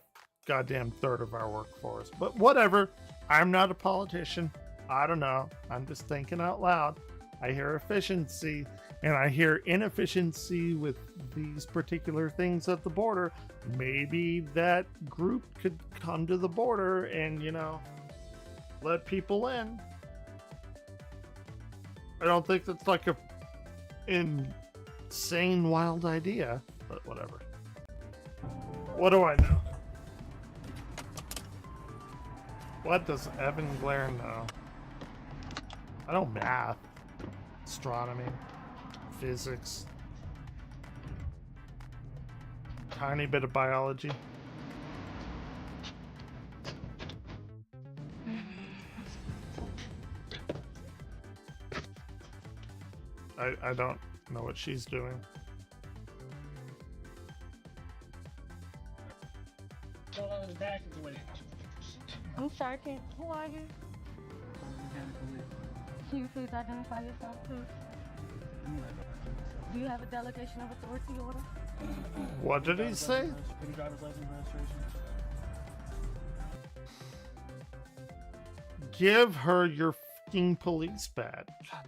goddamn third of our workforce. But whatever. I'm not a politician. I don't know. I'm just thinking out loud. I hear efficiency and I hear inefficiency with these particular things at the border. Maybe that group could come to the border and, let people in. I don't think that's like a insane wild idea, but whatever. What do I know? What does Evan Blair know? I know math, astronomy, physics, tiny bit of biology. I don't know what she's doing. I'm sorry, who are you? Can you please identify yourself, please? Do you have a delegation of authority order? What did he say? Give her your fucking police badge. God.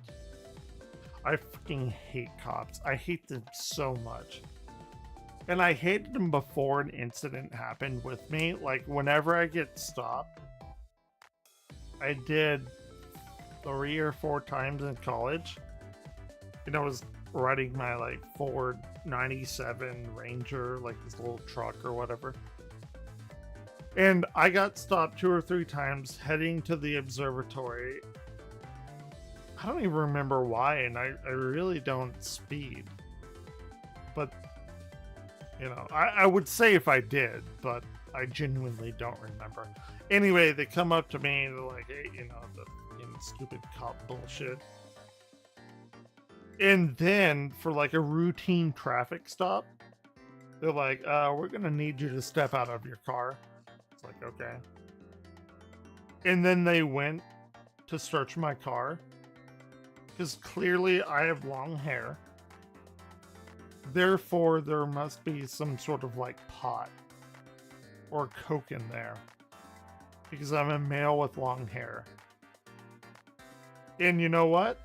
I fucking hate cops. I hate them so much. And I hated them before an incident happened with me. Like, whenever I get stopped, I did 3 or 4 times in college. I was riding my, like, Ford 97 Ranger, like this little truck or whatever. And I got stopped 2 or 3 times heading to the observatory. I don't even remember why, and I really don't speed. But, I would say if I did, but I genuinely don't remember. Anyway, they come up to me and they're like, hey, the stupid cop bullshit. And then, for like a routine traffic stop, they're like, we're gonna need you to step out of your car. It's like, okay. And then they went to search my car. Because clearly I have long hair. Therefore, there must be some sort of like pot or coke in there. Because I'm a male with long hair. And you know what?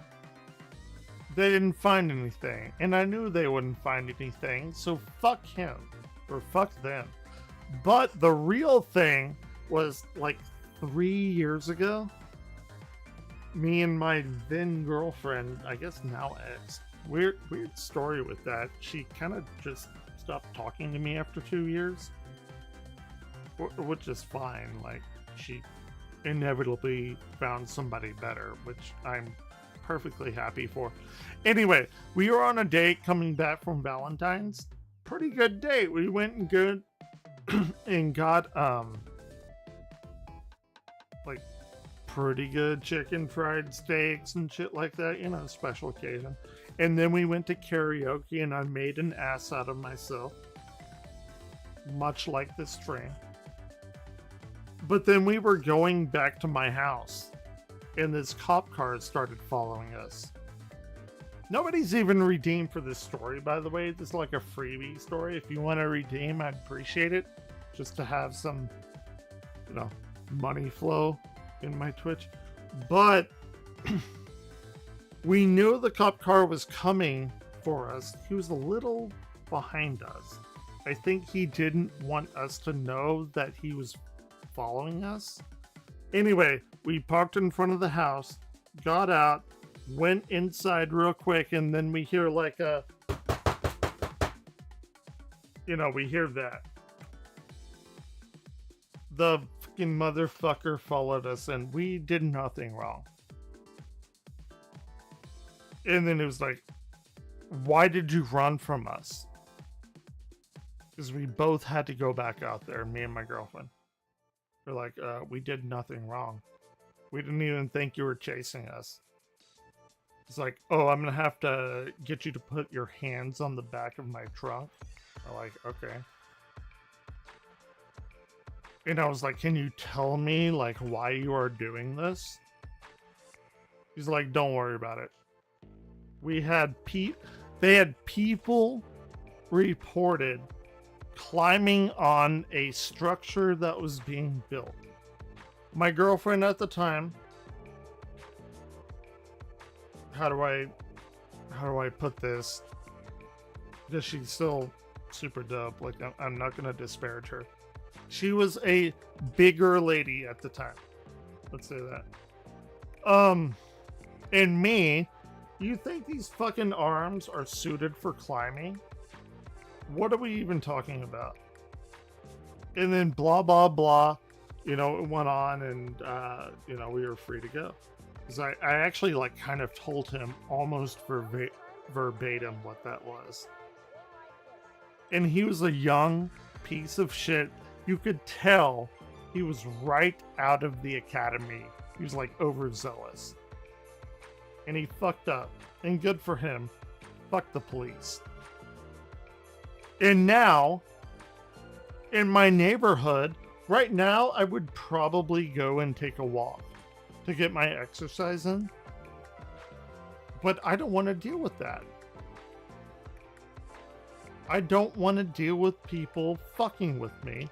They didn't find anything. And I knew they wouldn't find anything. So fuck him. Or fuck them. But the real thing was like 3 years ago. Me and my then girlfriend, I guess now ex, weird story with that. She kind of just stopped talking to me after 2 years, which is fine. Like, she inevitably found somebody better, which I'm perfectly happy for. Anyway, we were on a date coming back from Valentine's. Pretty good date. We went and good and got like pretty good chicken fried steaks and shit like that, special occasion. And then we went to karaoke and I made an ass out of myself, much like this train. But then we were going back to my house and this cop car started following us. Nobody's even redeemed for this story, by the way. This is like a freebie story. If you want to redeem, I'd appreciate it, just to have some money flow in my Twitch. But we knew the cop car was coming for us. He was a little behind us. I think he didn't want us to know that he was following us. Anyway, we parked in front of the house, got out, went inside real quick, and then we hear like a we hear that. The fucking motherfucker followed us and we did nothing wrong. And then it was like, why did you run from us? Because we both had to go back out there, me and my girlfriend. We're like, we did nothing wrong. We didn't even think you were chasing us. It's like, oh, I'm gonna have to get you to put your hands on the back of my trunk. I'm like, okay. And I was like, can you tell me, like, why you are doing this? He's like, don't worry about it. We had they had people reported climbing on a structure that was being built. My girlfriend at the time, how do I put this? Because she's still super dope. Like, I'm not gonna disparage her. She was a bigger lady at the time. Let's say that. And me, you think these fucking arms are suited for climbing? What are we even talking about? And then blah, blah, blah. You know, it went on and, you know, we were free to go. Because I actually, like, kind of told him almost verbatim what that was. And he was a young piece of shit. You could tell he was right out of the academy. He was, like, overzealous. And he fucked up. And good for him. Fuck the police. And now, in my neighborhood, right now, I would probably go and take a walk to get my exercise in. But I don't want to deal with that. I don't want to deal with people fucking with me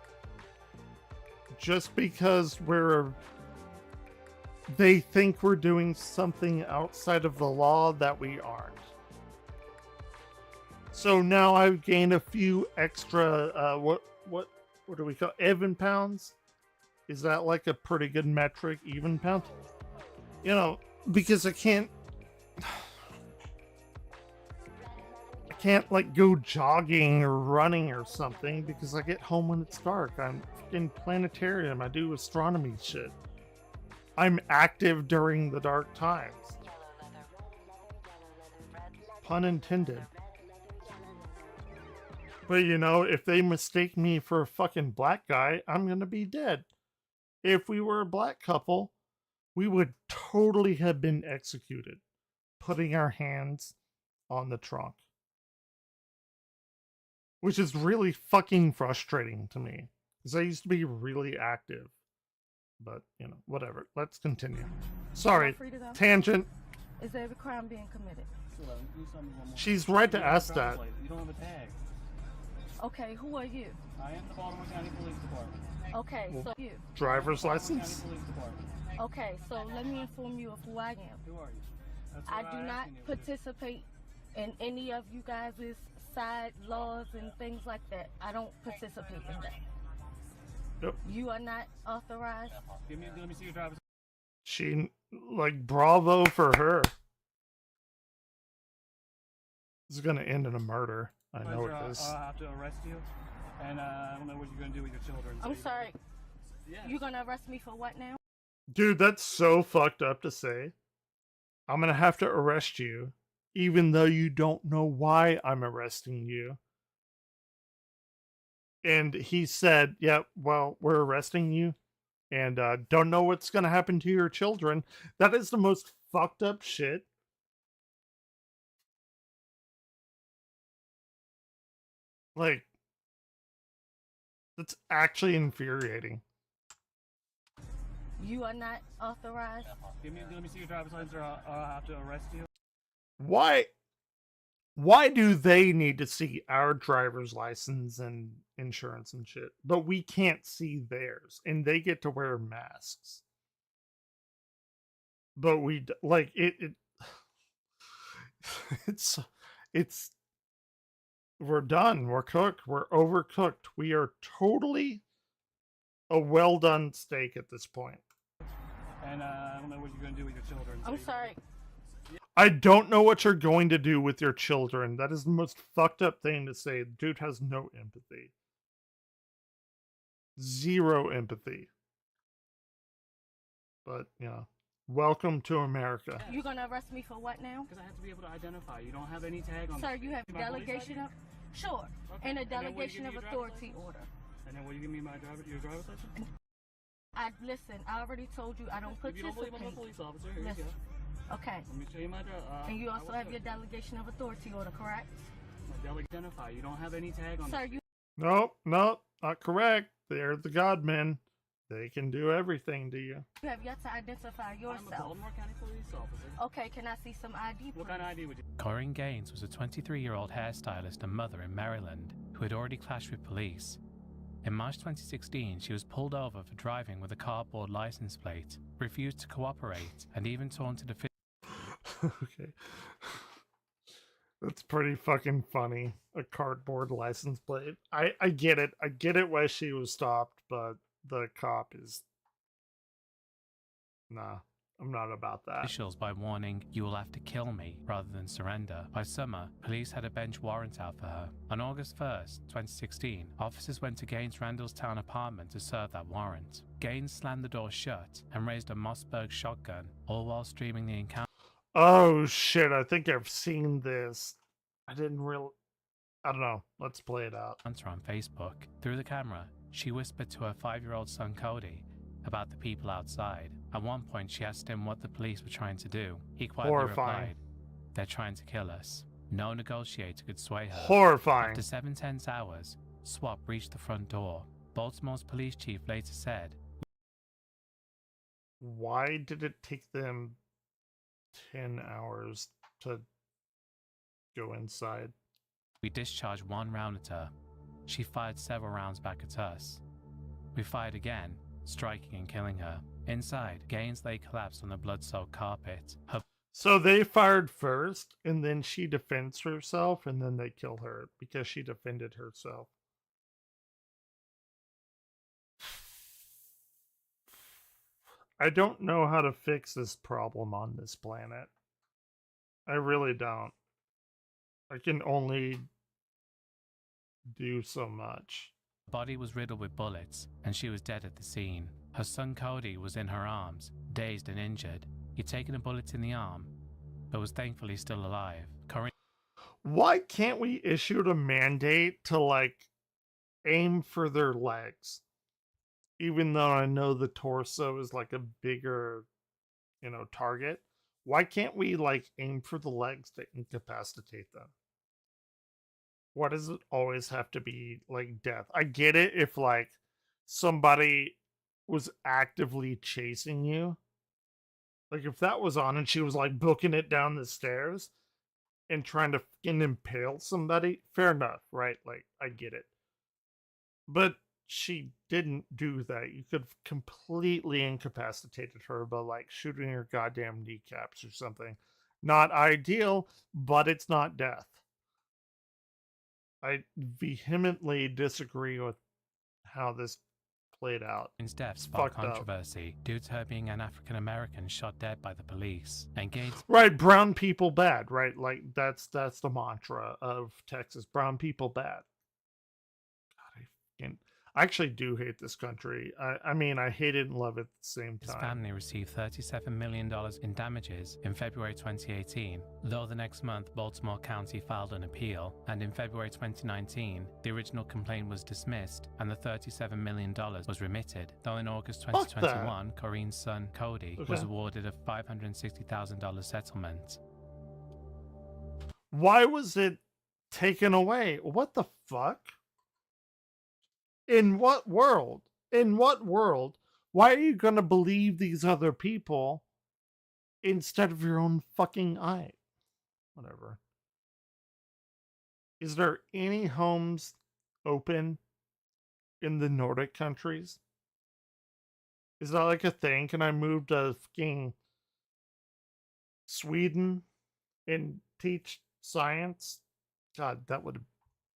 just because they think we're doing something outside of the law that we aren't. So now I've gained a few extra, what do we call even pounds? Is that like a pretty good metric, even pound? You know, because I can't like go jogging or running or something because I get home when it's dark. I'm in planetarium. I do astronomy shit. I'm active during the dark times. Pun intended. But you know, if they mistake me for a fucking black guy, I'm gonna be dead. If we were a black couple, we would totally have been executed, putting our hands on the trunk. Which is really fucking frustrating to me, because I used to be really active. But, you know, whatever. Let's continue. Sorry, tangent. Is every crime being committed? She's right to ask that. You don't have a tag. Okay, who are you? I am the Baltimore County Police Department. Okay, so you. Driver's license? Police Department. Okay, so let me inform you of who I am. Who are you? That's I what do not asking you. participate in any of you guys' side laws and things like that. I don't participate in that. Yep. You are not authorized. Let me see your driver's. She, like, bravo for her. This is gonna end in a murder. I know it is. I'll have to arrest you, and I don't know what you're gonna do with your children. I'm sorry. Yeah. You're gonna arrest me for what now? Dude, that's so fucked up to say. I'm gonna have to arrest you, even though you don't know why I'm arresting you. And he said, yeah, well, we're arresting you and don't know what's going to happen to your children. That is the most fucked up shit. Like, that's actually infuriating. You are not authorized. Let me see your driver's license, or I'll have to arrest you. Why do they need to see our driver's license and insurance and shit, but we can't see theirs, and they get to wear masks? But we like it. It's we're done. We're cooked. We're overcooked. We are totally a well done steak at this point. And I don't know what you're gonna do with your children. I'm sorry. I don't know what you're going to do with your children. That is the most fucked up thing to say. The dude has no empathy. Zero empathy. But, you know, welcome to America. You're gonna arrest me for what now? Because I have to be able to identify. You don't have any tag on. Sir, you have delegation of. Sure. And a then will you delegation give me of your driver's authority license? order. And then will you give me your driver's license? Listen, I already told you I don't If you don't believe I'm a participate. police officer, here you Listen. go. Okay. Let me show you my And you also have your delegation of authority order, correct? Identify. You don't have any tag on Sir, it. you Nope, nope, not correct. They're the Godmen. They can do everything to you. have yet to identify I'm a yourself. Baltimore County police officer. Okay, can I see some ID? What kind of ID would you? Corinne Gaines was a 23-year-old hairstylist and mother in Maryland who had already clashed with police. In March 2016, she was pulled over for driving with a cardboard license plate, refused to cooperate, and even taunted a Okay. That's pretty fucking funny. A cardboard license plate. I get it. I get it why she was stopped, but the cop is... Nah, I'm not about that. officials by warning, "You will have to kill me," rather than surrender. By summer, police had a bench warrant out for her. On August 1st, 2016, officers went to Gaines' Randallstown apartment to serve that warrant. Gaines slammed the door shut and raised a Mossberg shotgun, all while streaming the encounter Oh shit, I think I've seen this. I didn't really... I don't know. Let's play it out. on Facebook. Through the camera, she whispered to her 5-year-old son Cody about the people outside. At one point, she asked him what the police were trying to do. He quietly Horrifying. replied, "They're trying to kill us." No negotiator could sway her. Horrifying. After 7 tense hours, SWAT reached the front door. Baltimore's police chief later said, Why did it take them 10 hours to go inside? "We discharged 1 round at her. She fired several rounds back at us. We fired again, striking and killing her. Inside, Gaines lay collapsed on the blood-soaked carpet. Her So they fired first, and then she defends herself, and then they kill her because she defended herself. I don't know how to fix this problem on this planet. I really don't. I can only do so much. body was riddled with bullets, and she was dead at the scene. Her son Cody was in her arms, dazed and injured. He'd taken a bullet in the arm, but was thankfully still alive. Corinne Why can't we issue a mandate to, like, aim for their legs? Even though I know the torso is, like, a bigger, you know, target. Why can't we, like, aim for the legs to incapacitate them? Why does it always have to be, like, death? I get it if, like, somebody was actively chasing you. Like, if that was on and she was, like, booking it down the stairs and trying to fucking impale somebody, fair enough, right? Like, I get it. But she didn't do that. You could have completely incapacitated her by, like, shooting her goddamn kneecaps or something. Not ideal, but it's not death. I vehemently disagree with how this played out. Gaines' death It's sparked fucked up. controversy due to her being an African American shot dead by the police. And Gaines Right, brown people bad, right? Like that's the mantra of Texas. Brown people bad. God, I actually do hate this country. I mean, I hate it and love it at the same His time. family received $37 million in damages in February 2018, though the next month Baltimore County filed an appeal, and in February 2019, the original complaint was dismissed and the $37 million was remitted, though in August 2021, Corinne's son, Cody, was awarded a $560,000 settlement. Why was it taken away? What the fuck? In what world? In what world? Why are you gonna believe these other people instead of your own fucking eye? Whatever. Is there any homes open in the Nordic countries? Is that like a thing? Can I move to fucking Sweden and teach science? God, that would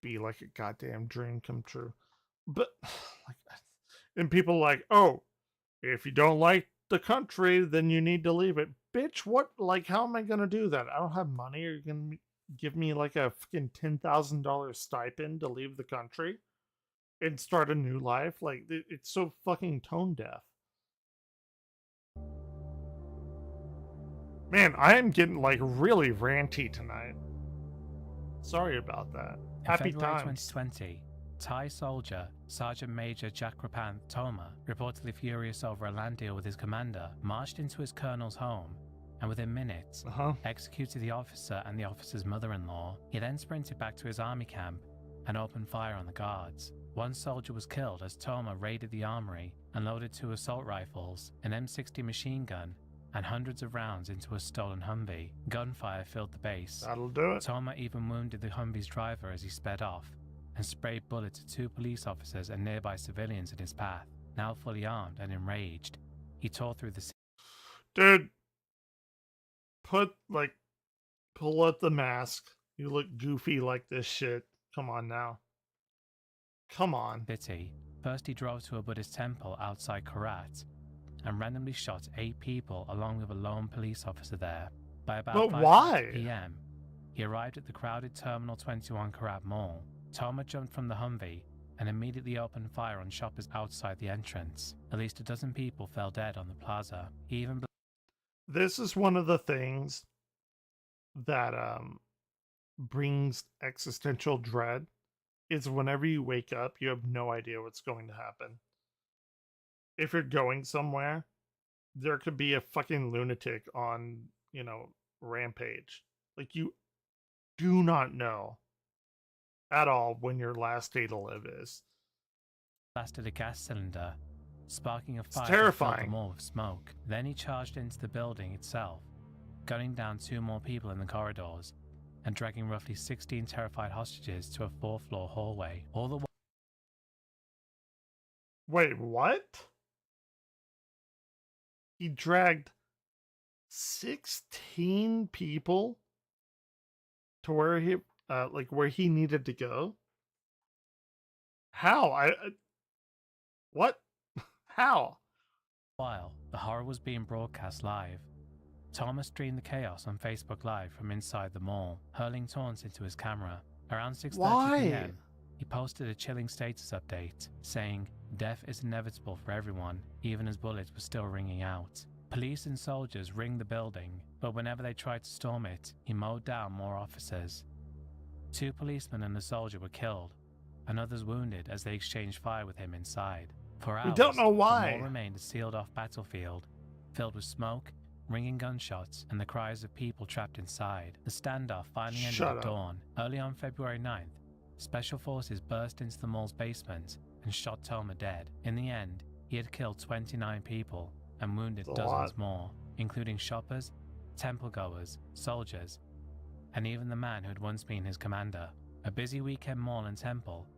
be like a goddamn dream come true. But like, and people like, oh, if you don't like the country, then you need to leave it. Bitch, what? Like, how am I gonna do that? I don't have money. Are you gonna give me like a fucking $10,000 stipend to leave the country and start a new life? Like, it's so fucking tone deaf. Man, I am getting like really ranty tonight. Sorry about that. Happy February times. 2020, Thai soldier Sergeant Major Jakrapanth Thoma, reportedly furious over a land deal with his commander, marched into his colonel's home and within minutes executed the officer and the officer's mother-in-law. He then sprinted back to his army camp and opened fire on the guards. One soldier was killed as Thoma raided the armory and loaded 2 assault rifles, an M60 machine gun, and hundreds of rounds into a stolen Humvee. Gunfire filled the base. That'll do it. Thoma even wounded the Humvee's driver as he sped off and sprayed bullets at 2 police officers and nearby civilians in his path. Now fully armed and enraged, he tore through the city. Dude, pull up the mask. You look goofy like this shit. Come on now. Come on. First he drove to a Buddhist temple outside Korat and randomly shot 8 people along with a lone police officer there. By about But 5:30 why? p.m., he arrived at the crowded Terminal 21 Korat Mall. Thoma jumped from the Humvee and immediately opened fire on shoppers outside the entrance. At least a dozen people fell dead on the plaza. He even... This is one of the things that brings existential dread, is whenever you wake up, you have no idea what's going to happen. If you're going somewhere, there could be a fucking lunatic on, rampage. Like, you do not know at all when your last day to live is. blasted a gas cylinder, sparking a fire terrifying. that filled the mall with smoke. Then he charged into the building itself, gunning down 2 more people in the corridors and dragging roughly 16 terrified hostages to a 4th-floor hallway. All the Wait, what? He dragged 16 people to where he needed to go? How? What? How? While the horror was being broadcast live, Thomas streamed the chaos on Facebook Live from inside the mall, hurling taunts into his camera. Around 6:30 p.m., he posted a chilling status update, saying, "Death is inevitable for everyone, even as bullets were still ringing out." Police and soldiers ringed the building, but whenever they tried to storm it, he mowed down more officers. 2 policemen and a soldier were killed, and others wounded as they exchanged fire with him inside. For hours, we don't know why. The mall remained a sealed-off battlefield, filled with smoke, ringing gunshots, and the cries of people trapped inside. The standoff finally ended at dawn. Early on February 9th, special forces burst into the mall's basement and shot Thoma dead. In the end, he had killed 29 people and wounded dozens more, including shoppers, temple-goers, soldiers, and even the man who had once been his commander. A busy weekend mall and temple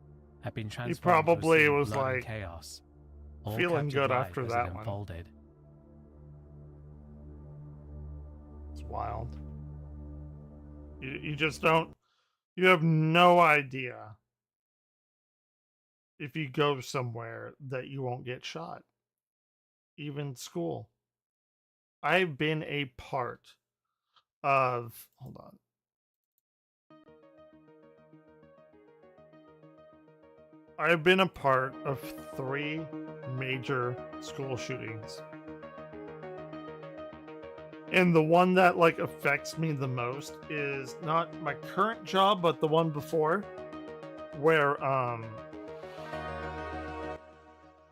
had been transformed He probably to a scene of was blood and like chaos. All feeling captured good live after as that it one. unfolded. It's wild. You just don't. You have no idea if you go somewhere that you won't get shot. Even school. I've been a part of. Hold on. I've been a part of 3 major school shootings. And the one that affects me the most is not my current job, but the one before, where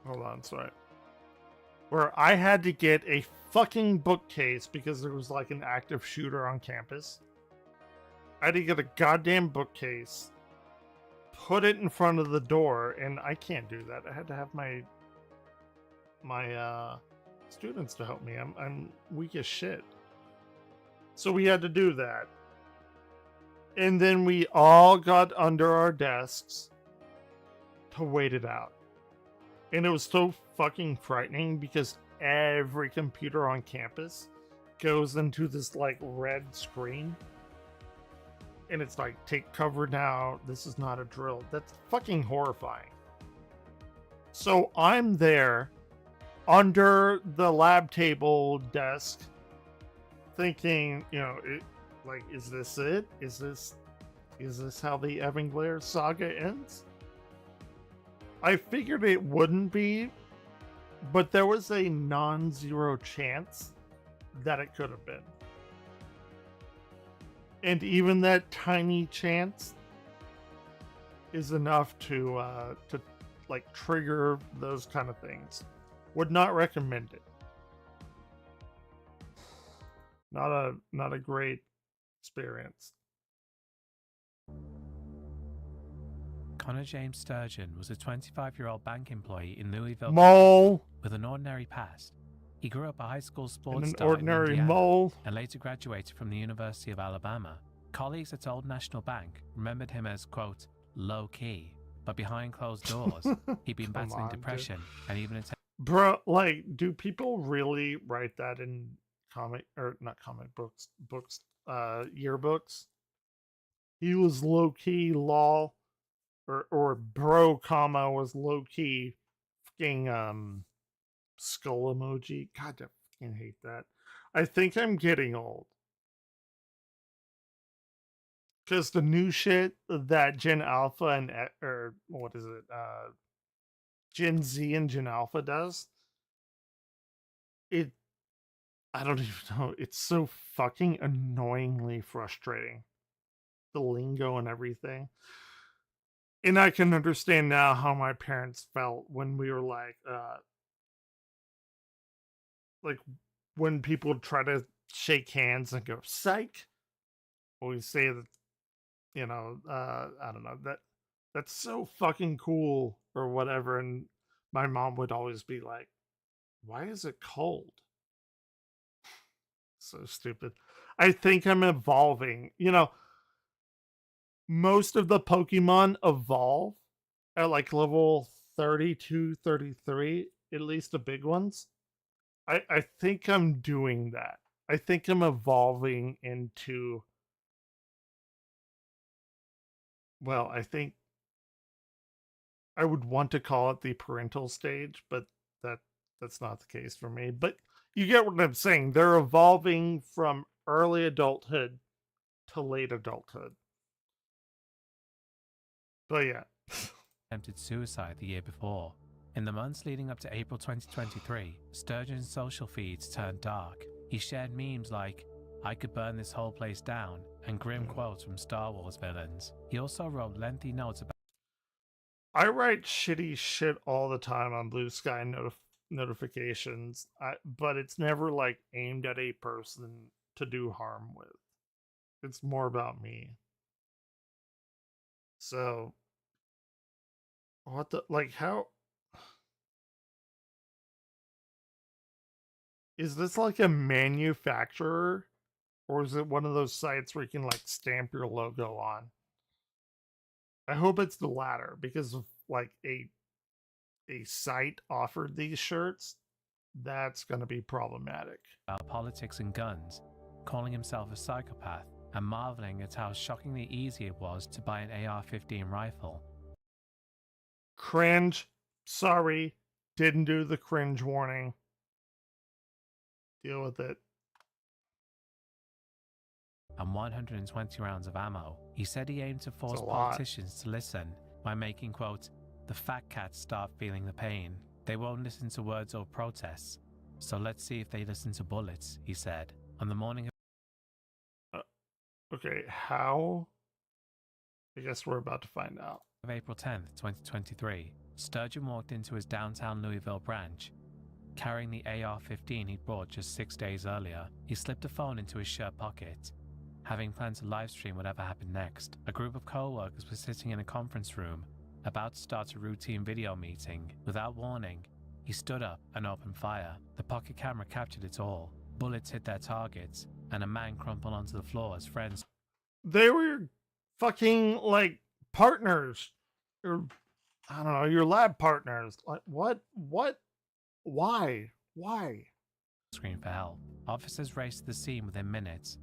hold on, sorry. Where I had to get a fucking bookcase because there was an active shooter on campus. I had to get a goddamn bookcase, put it in front of the door, and I can't do that. I had to have my students to help me. I'm weak as shit. So we had to do that. And then we all got under our desks to wait it out. And it was so fucking frightening because every computer on campus goes into this red screen. And it's take cover now. This is not a drill. That's fucking horrifying. So I'm there under the lab table desk thinking, is this it? Is this how the Evan Glare saga ends? I figured it wouldn't be, but there was a non-zero chance that it could have been. And even that tiny chance is enough to like trigger those kind of things. Would not recommend it. Not a great experience. Connor James Sturgeon was a 25-year-old bank employee in Louisville Mole with an ordinary past. He grew up a high school and sports an star ordinary in Indiana mole. and later graduated from the University of Alabama. Colleagues at Old National Bank remembered him as, quote, low-key, but behind closed doors, he'd been Come battling on, depression and even attended. Bro, like, do people really write that in comic or not comic books yearbooks? He was low key lol, or bro comma was low key fucking skull emoji. God, I fucking hate that. I think I'm getting old. Because the new shit that Gen Alpha and or what is it? Gen Z and Gen Alpha does. I don't even know. It's so fucking annoyingly frustrating. The lingo and everything. And I can understand now how my parents felt when we were like when people try to shake hands and go psych. Always say that, you know, I don't know, that's so fucking cool or whatever. And my mom would always be like, why is it cold? So stupid. I think I'm evolving. You know, most of the Pokemon evolve at like level 32, 33, at least the big ones. I think I'm doing that. I think I'm evolving into, well, I think I would want to call it the parental stage, but that's not the case for me. But you get what I'm saying. They're evolving from early adulthood to late adulthood. But yeah. Attempted suicide the year before. In the months leading up to April 2023, Sturgeon's social feeds turned dark. He shared memes like, I could burn this whole place down, and grim quotes from Star Wars villains. He also wrote lengthy notes about I write shitty shit all the time on Blue Sky notifications, but it's never like aimed at a person to do harm with. It's more about me. So, what the, like, how is this like a manufacturer, or is it one of those sites where you can like stamp your logo on? I hope it's the latter, because if like a site offered these shirts, that's going to be problematic. Politics and guns, calling himself a psychopath and marveling at how shockingly easy it was to buy an AR-15 rifle. Cringe. Sorry, didn't do the cringe warning. Deal with it. And 120 rounds of ammo. He said he aimed to force politicians to listen by making, quote, the fat cats start feeling the pain. They won't listen to words or protests. So let's see if they listen to bullets, he said. On the morning of Okay, how? I guess we're about to find out. Of April 10th, 2023, Sturgeon walked into his downtown Louisville branch. Carrying the AR-15 he'd bought just 6 days earlier, he slipped a phone into his shirt pocket. Having planned to livestream whatever happened next, a group of co-workers were sitting in a conference room, about to start a routine video meeting. Without warning, he stood up and opened fire. The pocket camera captured it all. Bullets hit their targets, and a man crumpled onto the floor as friends. They were fucking like partners, or I don't know, your lab partners. Like what? Why? Screamed for help. Officers raced to the scene within minutes,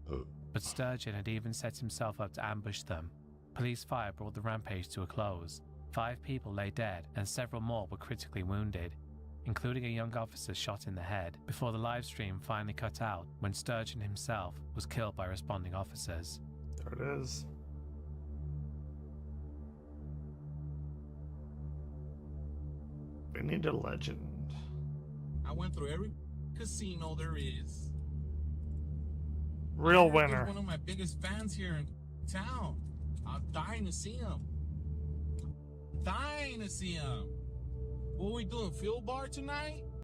but Sturgeon had even set himself up to ambush them. Police fire brought the rampage to a close. 5 people lay dead, and several more were critically wounded, including a young officer shot in the head, before the live stream finally cut out when Sturgeon himself was killed by responding officers. There it is. We need a legend. I went through every casino there is. Real He's winner. one of my biggest fans here in town. I'm dying to see him. Dying to see him. What we doing, field bar tonight?